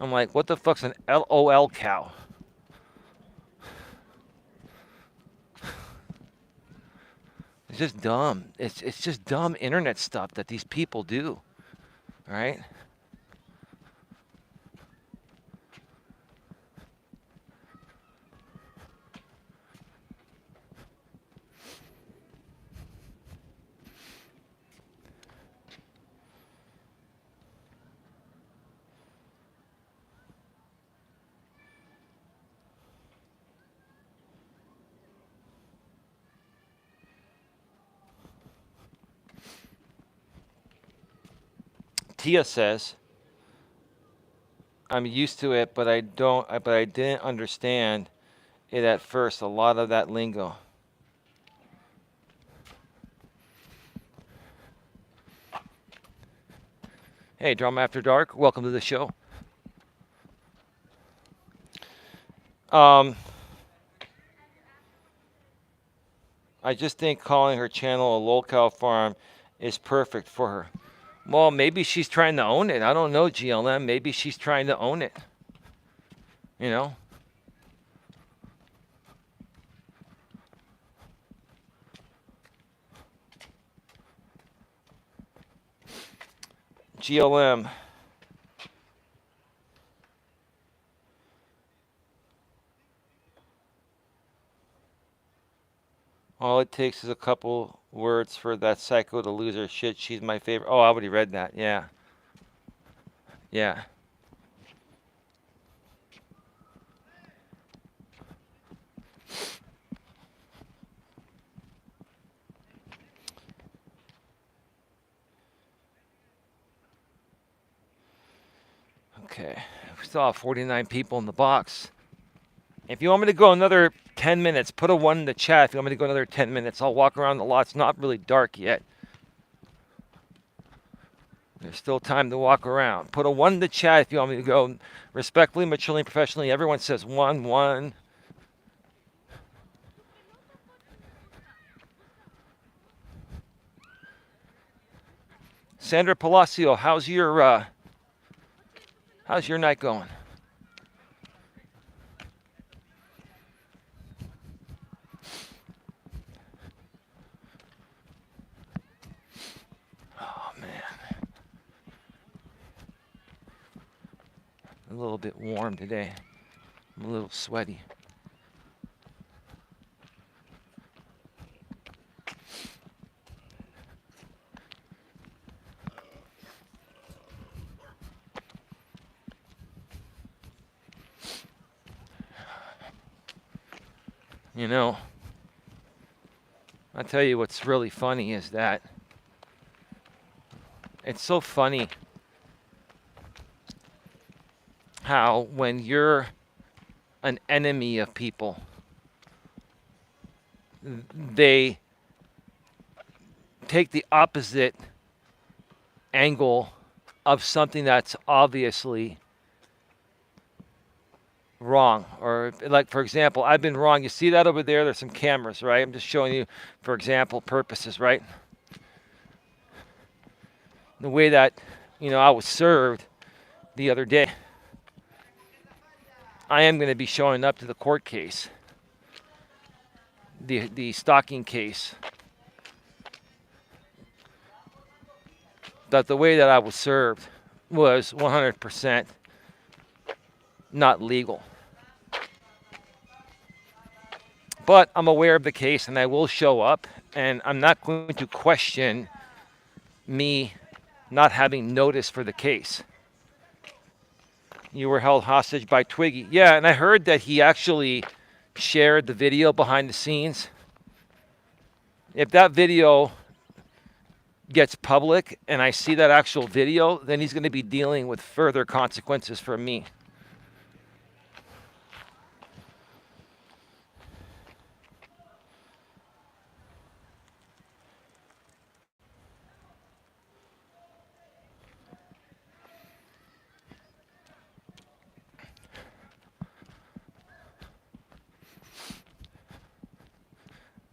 I'm like, what the fuck's an LOL cow? It's just dumb. It's just dumb internet stuff that these people do, right? Tia says, I'm used to it, but I didn't understand it at first. A lot of that lingo. Hey, Drama After Dark, welcome to the show. Um, I just think calling her channel a lolcow farm is perfect for her. Well, maybe she's trying to own it. I don't know, GLM. Maybe she's trying to own it. You know? GLM. All it takes is a couple words for that psycho to lose her shit. She's my favorite. Oh, I already read that. Yeah. Yeah. Okay. We still have 49 people in the box. If you want me to go another 10 minutes, put a 1 in the chat. If you want me to go another 10 minutes, I'll walk around the lot. It's not really dark yet. There's still time to walk around. Put a 1 in the chat if you want me to go respectfully, maturely, professionally. Everyone says 1, 1. Sandra Palacio, how's your night going? Oh man, a little bit warm today. I'm a little sweaty. You know, I'll tell you what's really funny is that it's so funny how when you're an enemy of people, they take the opposite angle of something that's obviously wrong. Or like, for example, I've been wrong. You see that over there? There's some cameras, right? I'm just showing you for example purposes, right? The way that, I was served the other day. I am going to be showing up to the court case, the stalking case that the way that I was served was 100% not legal. But I'm aware of the case and I will show up, and I'm not going to question me not having notice for the case. You were held hostage by Twiggy. Yeah, and I heard that he actually shared the video behind the scenes. If that video gets public and I see that actual video, then he's going to be dealing with further consequences for me.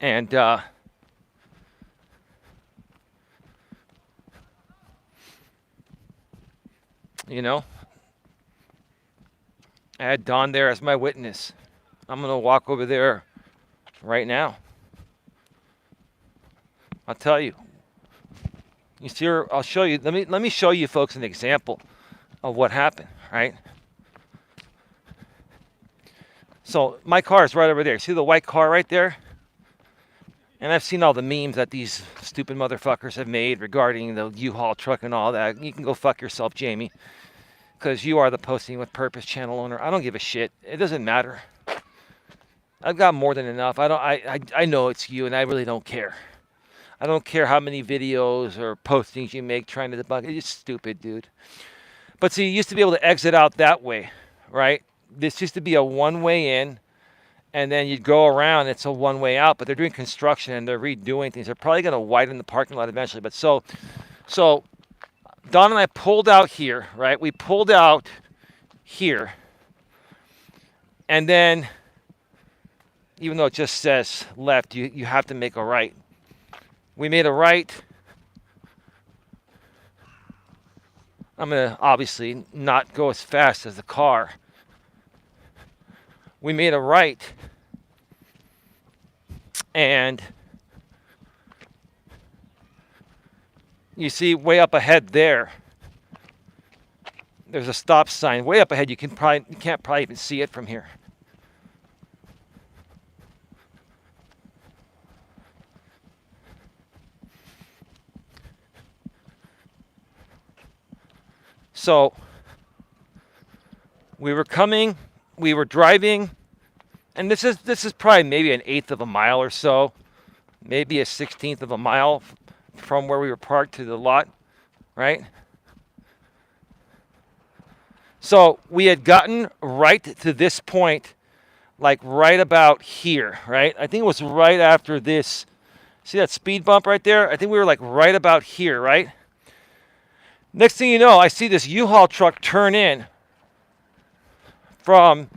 And you know, I had Don there as my witness. I'm going to walk over there right now. I'll tell you. You see her, I'll show you. Let me show you folks an example of what happened, right? So my car is right over there. See the white car right there? And I've seen all the memes that these stupid motherfuckers have made regarding the U-Haul truck and all that. You can go fuck yourself, Jamie, because you are the Posting with Purpose channel owner. I don't give a shit. It doesn't matter. I've got more than enough. I know it's you, and I really don't care. I don't care how many videos or postings you make trying to debunk it. It's stupid, dude. But see, you used to be able to exit out that way, right? This used to be a one-way in, and then you'd go around. It's a one-way out. But they're doing construction and they're redoing things. They're probably going to widen the parking lot eventually. But so Don and I pulled out here, right? We pulled out here, and then even though it just says left, you have to make a right. We made a right. I'm going to obviously not go as fast as the car. We made a right. And you see way up ahead there, there's a stop sign. Way up ahead, you can't probably even see it from here. So we were driving, and this is probably maybe an eighth of a mile or so, maybe a 16th of a mile from where we were parked to the lot, right? So we had gotten right to this point, like right about here, right? I think it was right after this. See that speed bump right there? I think we were like right about here, right? Next thing you know, I see this U-Haul truck turn in from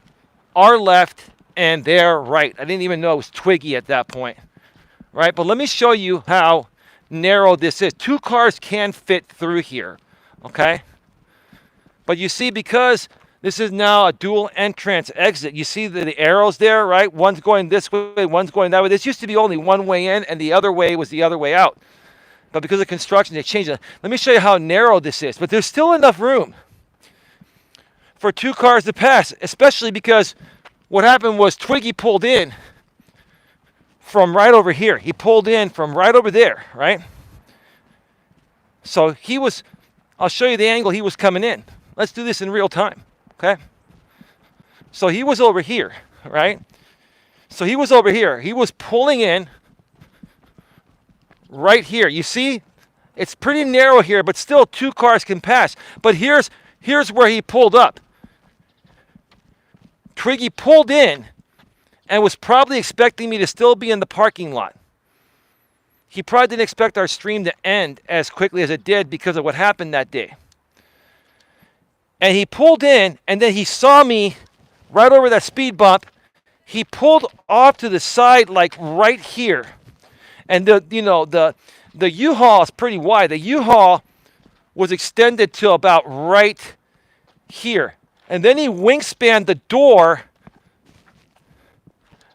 our left and their right. I didn't even know it was Twiggy at that point, right? But let me show you how narrow this is. Two cars can fit through here, okay? But you see, because this is now a dual entrance exit, you see the arrows there, right? One's going this way, one's going that way. This used to be only one way in, and the other way was the other way out. But because of construction, they changed it. Let me show you how narrow this is. But there's still enough room for two cars to pass, especially because what happened was Twiggy pulled in from right over here. He pulled in from right over there, right? So I'll show you the angle he was coming in. Let's do this in real time, okay? So he was over here, right? So he was over here. He was pulling in right here. You see, it's pretty narrow here, but still two cars can pass. But here's where he pulled up. Twiggy pulled in and was probably expecting me to still be in the parking lot. He probably didn't expect our stream to end as quickly as it did because of what happened that day. And he pulled in, and then he saw me right over that speed bump. He pulled off to the side, like right here. And the U-Haul is pretty wide. The U-Haul was extended to about right here. And then he wingspanned the door,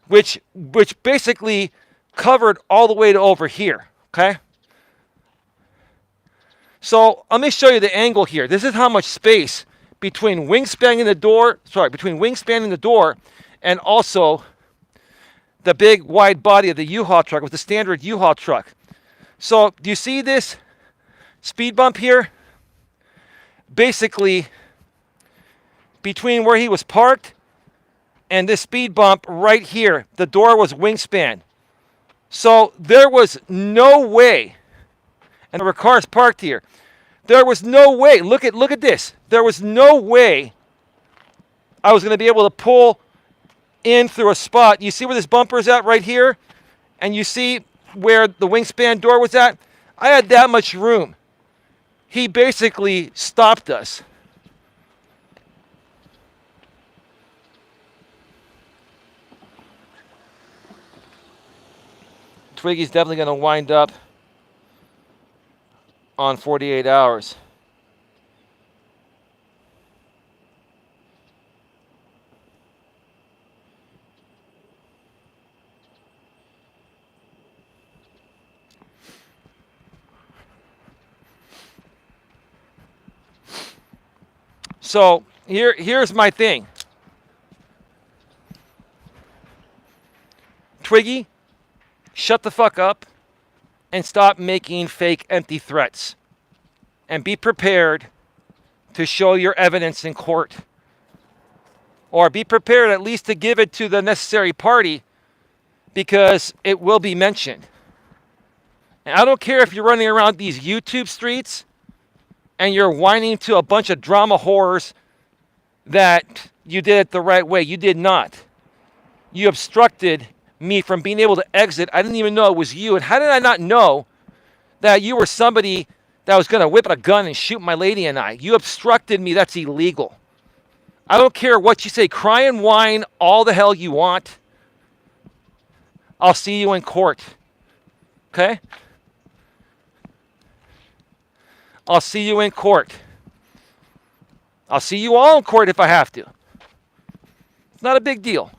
which basically covered all the way to over here, okay? So let me show you the angle here. This is how much space between wingspanning the door, between wingspanning the door and also the big wide body of the U-Haul truck with the standard U-Haul truck. So do you see this speed bump here? Basically, between where he was parked and this speed bump right here, the door was wingspan. So there was no way, and there were cars parked here. There was no way, look at this. There was no way I was going to be able to pull in through a spot. You see where this bumper is at right here? And you see where the wingspan door was at? I had that much room. He basically stopped us. Twiggy's definitely going to wind up on 48 hours. So here's my thing. Twiggy, shut the fuck up and stop making fake empty threats. And be prepared to show your evidence in court. Or be prepared at least to give it to the necessary party because it will be mentioned. And I don't care if you're running around these YouTube streets and you're whining to a bunch of drama whores that you did it the right way. You did not. You obstructed me from being able to exit. I didn't even know it was you. And how did I not know that you were somebody that was going to whip a gun and shoot my lady and I? You obstructed me. That's illegal. I don't care what you say. Cry and whine all the hell you want. I'll see you in court. Okay? I'll see you in court. I'll see you all in court if I have to. It's not a big deal.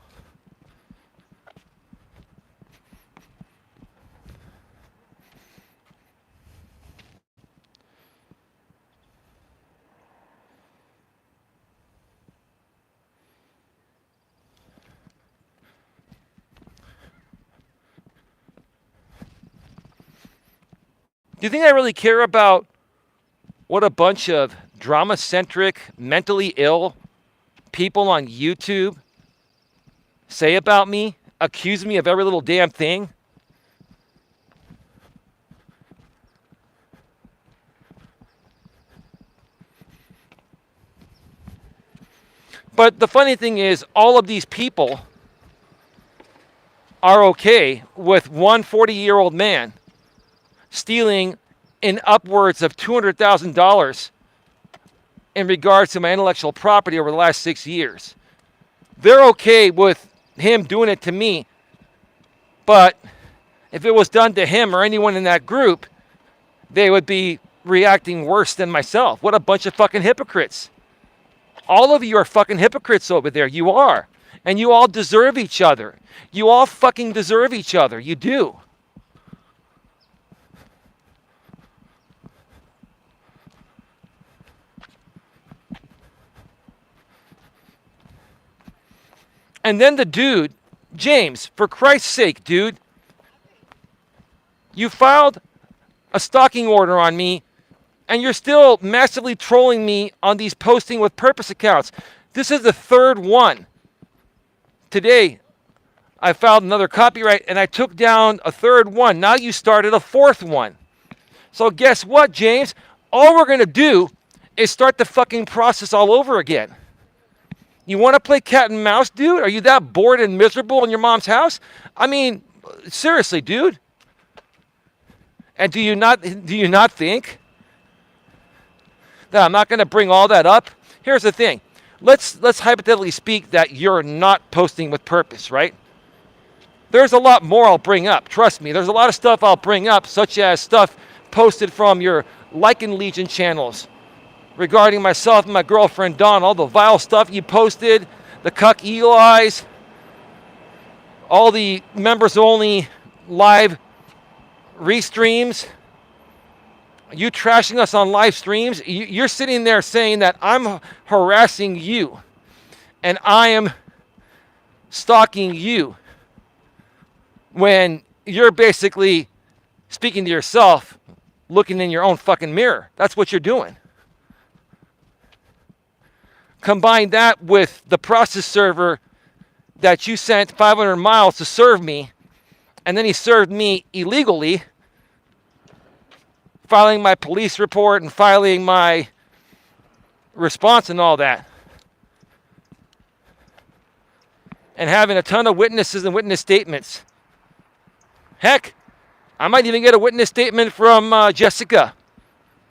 Do you think I really care about what a bunch of drama-centric, mentally ill people on YouTube say about me, accuse me of every little damn thing? But the funny thing is, all of these people are okay with one 40-year-old man stealing in upwards of $200,000 in regards to my intellectual property over the last 6 years. They're okay with him doing it to me, but if it was done to him or anyone in that group, they would be reacting worse than myself. What a bunch of fucking hypocrites. All of you are fucking hypocrites over there. You are. And you all deserve each other. You all fucking deserve each other. You do. And then the dude, James, for Christ's sake, dude, you filed a stalking order on me, and you're still massively trolling me on these posting with purpose accounts. This is the third one. Today, I filed another copyright, and I took down a third one. Now you started a fourth one. So guess what, James? All we're going to do is start the fucking process all over again. You want to play cat and mouse, dude? Are you that bored and miserable in your mom's house? I mean, seriously, dude. And do you not think that I'm not going to bring all that up? Here's the thing. Let's hypothetically speak that you're not posting with purpose, right? There's a lot more I'll bring up. Trust me. There's a lot of stuff I'll bring up, such as stuff posted from your Lycan Legion channels regarding myself and my girlfriend Dawn, all the vile stuff you posted, the cuck Elias, all the members only live restreams. You trashing us on live streams. You're sitting there saying that I'm harassing you and I am stalking you when you're basically speaking to yourself, looking in your own fucking mirror. That's what you're doing. Combine that with the process server that you sent 500 miles to serve me, and then he served me illegally, filing my police report and filing my response and all that. And having a ton of witnesses and witness statements. Heck, I might even get a witness statement from Jessica,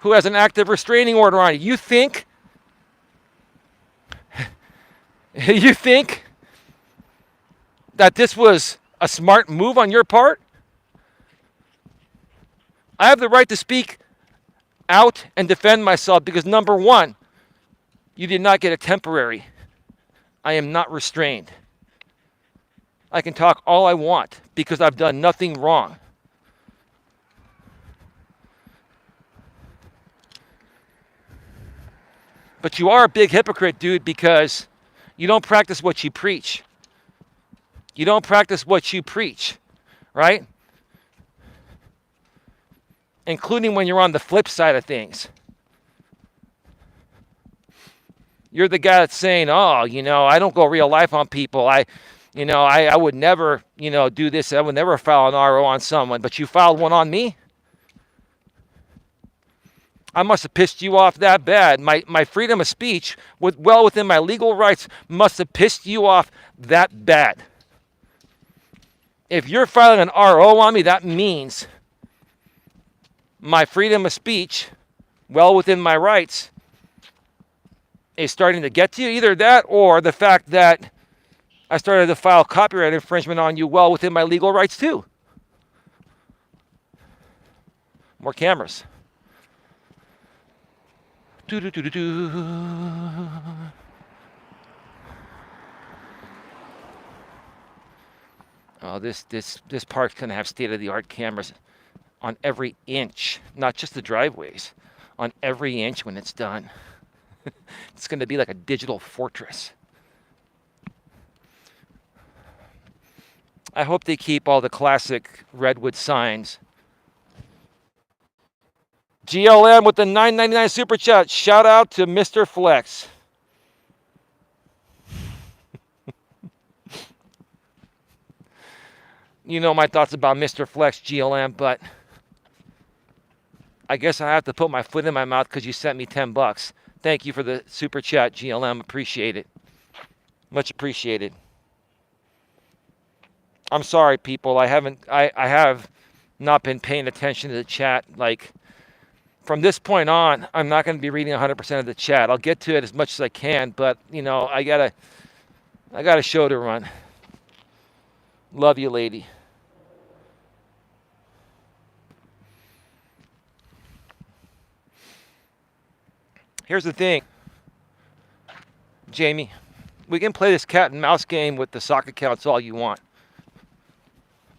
who has an active restraining order on you. You think that this was a smart move on your part? I have the right to speak out and defend myself because, number one, you did not get a temporary. I am not restrained. I can talk all I want because I've done nothing wrong. But you are a big hypocrite, dude, because you don't practice what you preach. You don't practice what you preach, right? Including when you're on the flip side of things. You're the guy that's saying, oh, I don't go real life on people. I would never, do this. I would never file an RO on someone, but you filed one on me? I must have pissed you off that bad. My freedom of speech, well within my legal rights, must have pissed you off that bad. If you're filing an RO on me, that means my freedom of speech, well within my rights, is starting to get to you. Either that or the fact that I started to file copyright infringement on you well within my legal rights too. More cameras. Oh, this park's gonna have state-of-the-art cameras on every inch, not just the driveways, on every inch when it's done. It's gonna be like a digital fortress. I hope they keep all the classic redwood signs. GLM with the $9.99 super chat. Shout out to Mr. Flex. You know my thoughts about Mr. Flex, GLM, but I guess I have to put my foot in my mouth because you sent me $10. Thank you for the super chat, GLM. Appreciate it. Much appreciated. I'm sorry, people. I have not been paying attention to the chat. Like, from this point on, I'm not going to be reading 100% of the chat. I'll get to it as much as I can, but I got a show to run. Love you, lady. Here's the thing, Jamie. We can play this cat and mouse game with the sock accounts all you want.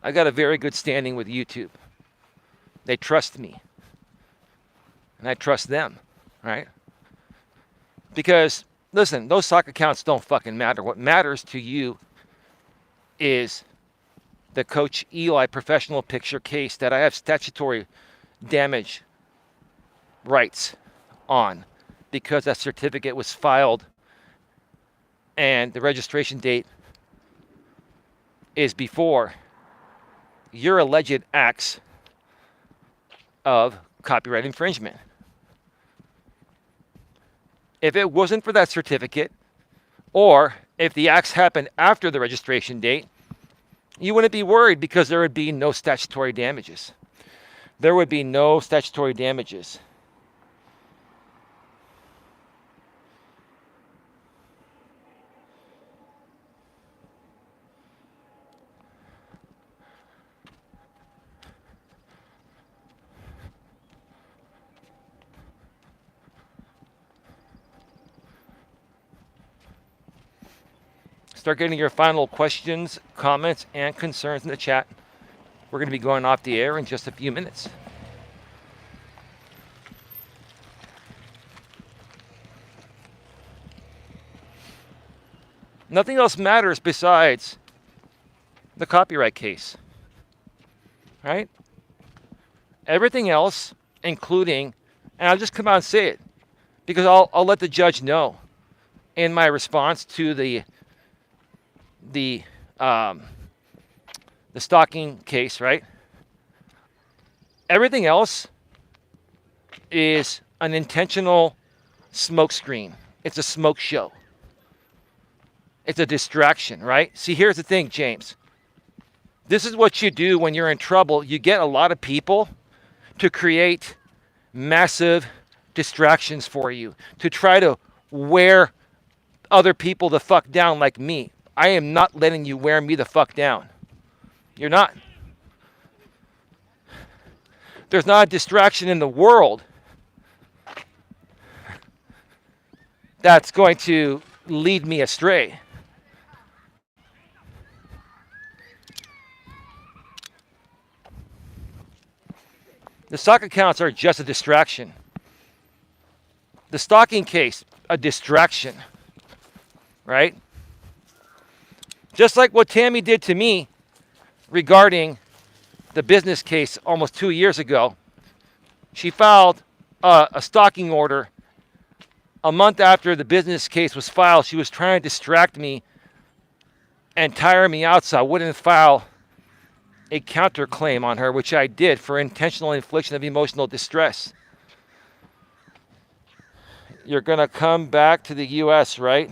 I got a very good standing with YouTube. They trust me. And I trust them, right? Because, listen, those sock accounts don't fucking matter. What matters to you is the Coach Eli professional picture case that I have statutory damage rights on because that certificate was filed and the registration date is before your alleged acts of copyright infringement. If it wasn't for that certificate, or if the acts happened after the registration date, you wouldn't be worried because there would be no statutory damages. There would be no statutory damages. Start getting your final questions, comments, and concerns in the chat. We're going to be going off the air in just a few minutes. Nothing else matters besides the copyright case, right? Everything else, including, and I'll just come out and say it, because I'll let the judge know in my response to the um, the stalking case, right? Everything else is an intentional smokescreen. It's a smoke show. It's a distraction, right? See, here's the thing, James. This is what you do when you're in trouble. You get a lot of people to create massive distractions for you, to try to wear other people the fuck down like me. I am not letting you wear me the fuck down. You're not. There's not a distraction in the world that's going to lead me astray. The stock accounts are just a distraction. The stalking case, a distraction, right? Just like what Tammy did to me regarding the business case almost 2 years ago. She filed a stalking order a month after the business case was filed. She was trying to distract me and tire me out so I wouldn't file a counterclaim on her, which I did for intentional infliction of emotional distress. You're going to come back to the U.S., right?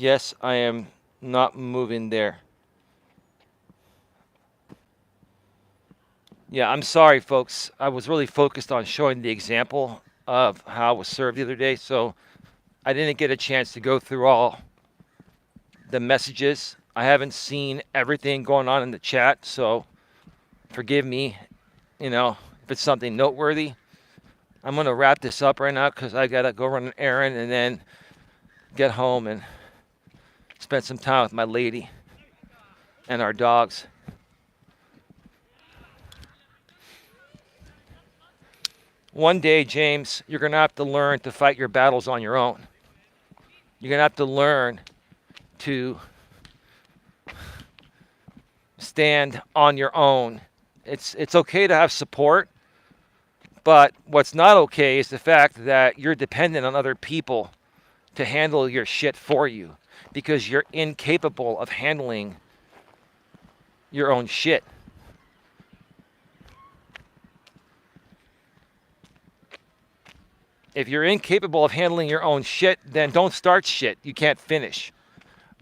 Yes, I am not moving there. Yeah, I'm sorry, folks. I was really focused on showing the example of how it was served the other day, so I didn't get a chance to go through all the messages. I haven't seen everything going on in the chat, so forgive me, if it's something noteworthy. I'm going to wrap this up right now because I got to go run an errand and then get home and spend some time with my lady and our dogs. One day, James, you're going to have to learn to fight your battles on your own. You're going to have to learn to stand on your own. It's okay to have support, but what's not okay is the fact that you're dependent on other people to handle your shit for you because you're incapable of handling your own shit. If you're incapable of handling your own shit, then don't start shit you can't finish.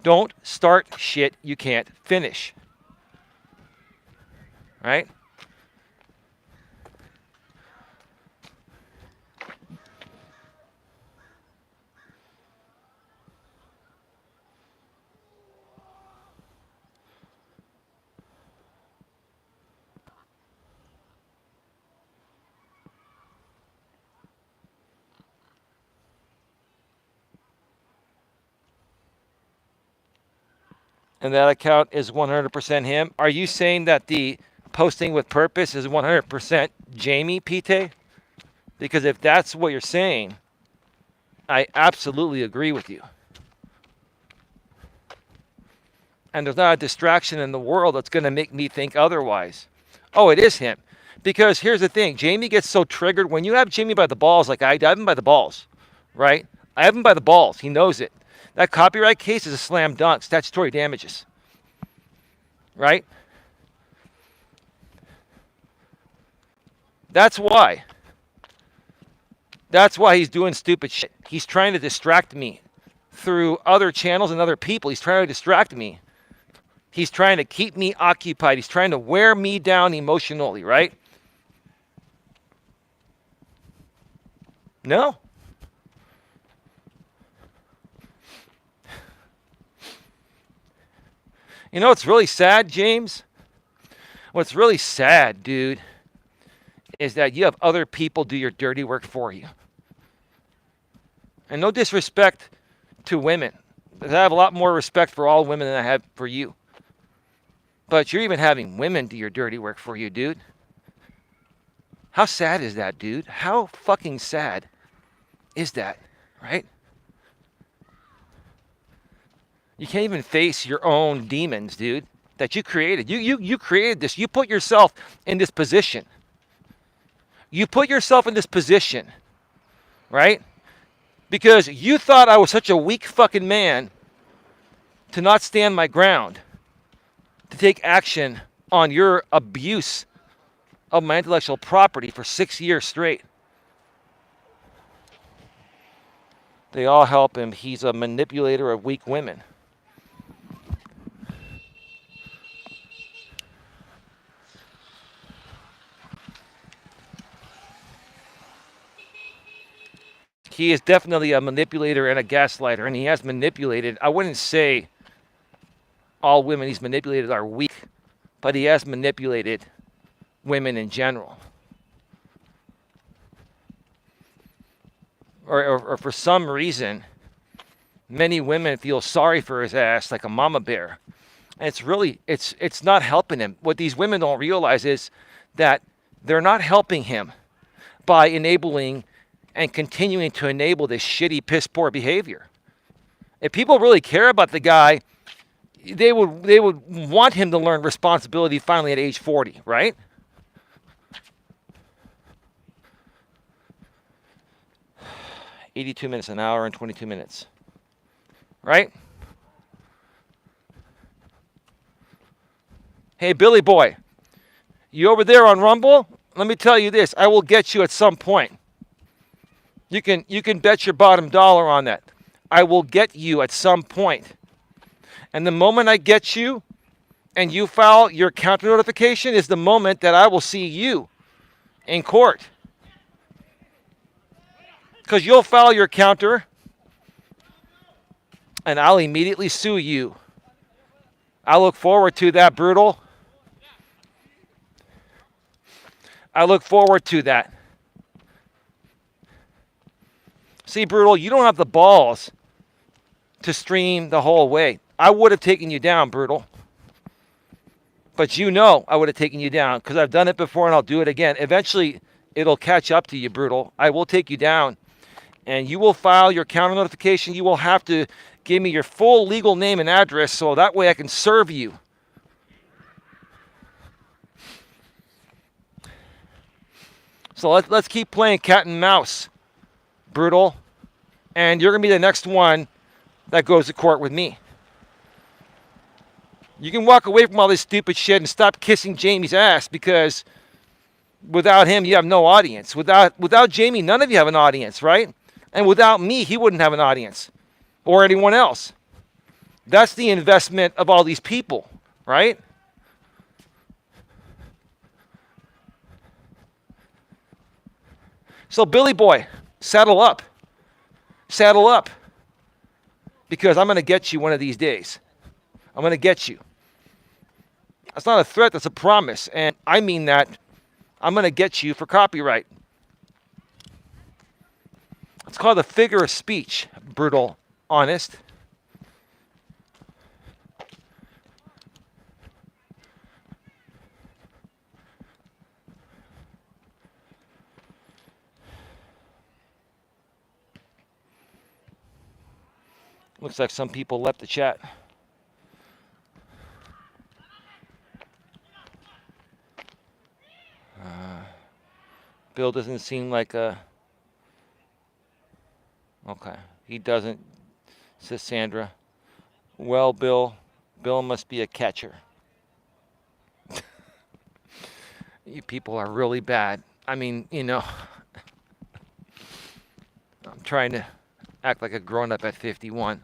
Don't start shit you can't finish. Right? And that account is 100% him. Are you saying that the posting with purpose is 100% Jamie Pite? Because if that's what you're saying, I absolutely agree with you. And there's not a distraction in the world that's going to make me think otherwise. Oh, it is him. Because here's the thing. Jamie gets so triggered. When you have Jamie by the balls, like I have him by the balls, right? I have him by the balls. He knows it. That copyright case is a slam dunk. Statutory damages. Right? That's why. That's why he's doing stupid shit. He's trying to distract me through other channels and other people. He's trying to distract me. He's trying to keep me occupied. He's trying to wear me down emotionally, right? No. You know what's really sad, James? What's really sad, dude, is that you have other people do your dirty work for you. And no disrespect to women. I have a lot more respect for all women than I have for you. But you're even having women do your dirty work for you, dude. How sad is that, dude? How fucking sad is that, right? You can't even face your own demons, dude, that you created. You created this. You put yourself in this position. You put yourself in this position, right? Because you thought I was such a weak fucking man to not stand my ground, to take action on your abuse of my intellectual property for 6 years straight. They all help him. He's a manipulator of weak women. He is definitely a manipulator and a gaslighter, and he has manipulated. I wouldn't say all women he's manipulated are weak, but he has manipulated women in general. Or for some reason, many women feel sorry for his ass like a mama bear. And it's not helping him. What these women don't realize is that they're not helping him by enabling and continuing to enable this shitty, piss poor behavior. If people really care about the guy, they would want him to learn responsibility finally at age 40, right? $82 minutes, an hour and 22 minutes, right? Hey, Billy boy, you over there on Rumble? Let me tell you this: I will get you at some point. You can bet your bottom dollar on that. I will get you at some point. And the moment I get you and you file your counter notification is the moment that I will see you in court. Because you'll file your counter and I'll immediately sue you. I look forward to that, Brutal. I look forward to that. See, Brutal, you don't have the balls to stream the whole way. I would have taken you down, Brutal. But you know I would have taken you down because I've done it before and I'll do it again. Eventually, it'll catch up to you, Brutal. I will take you down. And you will file your counter notification. You will have to give me your full legal name and address so that way I can serve you. So let's keep playing cat and mouse, Brutal. And you're going to be the next one that goes to court with me. You can walk away from all this stupid shit and stop kissing Jamie's ass because without him, you have no audience. Without Jamie, none of you have an audience, right? And without me, he wouldn't have an audience or anyone else. That's the investment of all these people, right? So, Billy boy, saddle up. Saddle up. Because I'm going to get you one of these days. I'm going to get you. That's not a threat, that's a promise. And I mean that. I'm going to get you for copyright. It's called a figure of speech, Brutal honest. Looks like some people left the chat. Bill doesn't seem like a... Okay, he doesn't, says Sandra. Well, Bill must be a catcher. You people are really bad. I mean, you know, I'm trying to act like a grown-up at 51.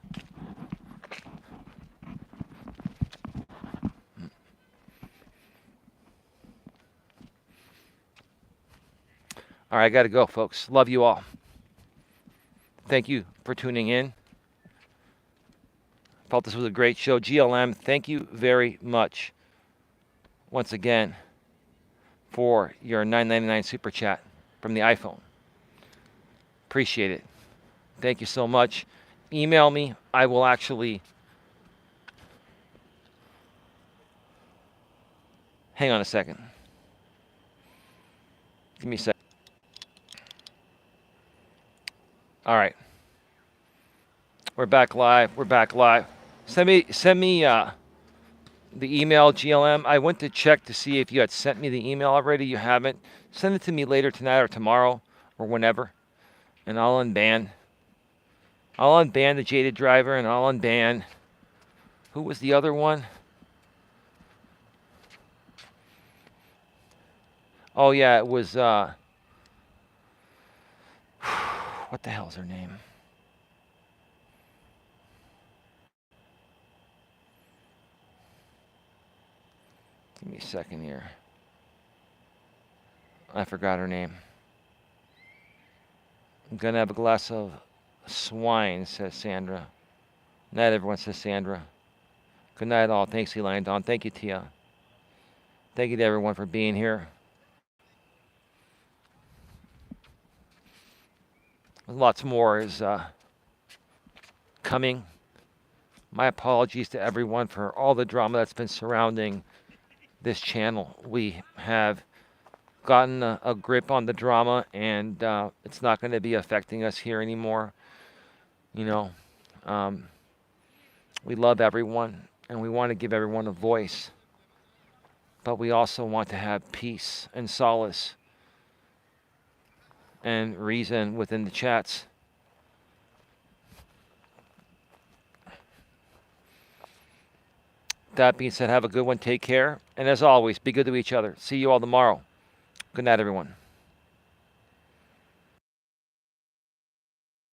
All right, I got to go, folks. Love you all. Thank you for tuning in. Felt this was a great show. GLM, thank you very much once again for your $9.99 super chat from the iPhone. Appreciate it. Thank you so much. Email me. I will actually... Hang on a second. Give me a sec. All right. We're back live. We're back live. Send me the email, GLM. I went to check to see if you had sent me the email already. You haven't. Send it to me later tonight or tomorrow or whenever, and I'll unban. I'll unban the Jaded Driver, and I'll unban... Who was the other one? Oh, yeah, it was... what the hell's her name? Give me a second here. I forgot her name. I'm going to have a glass of swine, says Sandra. Night, everyone, says Sandra. Good night, all. Thanks, Eli and Dawn. Thank you, Tia. Thank you to everyone for being here. Lots more is coming. My apologies to everyone for all the drama that's been surrounding this channel. We have gotten a grip on the drama, and it's not going to be affecting us here anymore. You know, we love everyone, and we want to give everyone a voice. But we also want to have peace and solace and reason within the chats. That being said, have a good one. Take care. And as always, be good to each other. See you all tomorrow. Good night, everyone.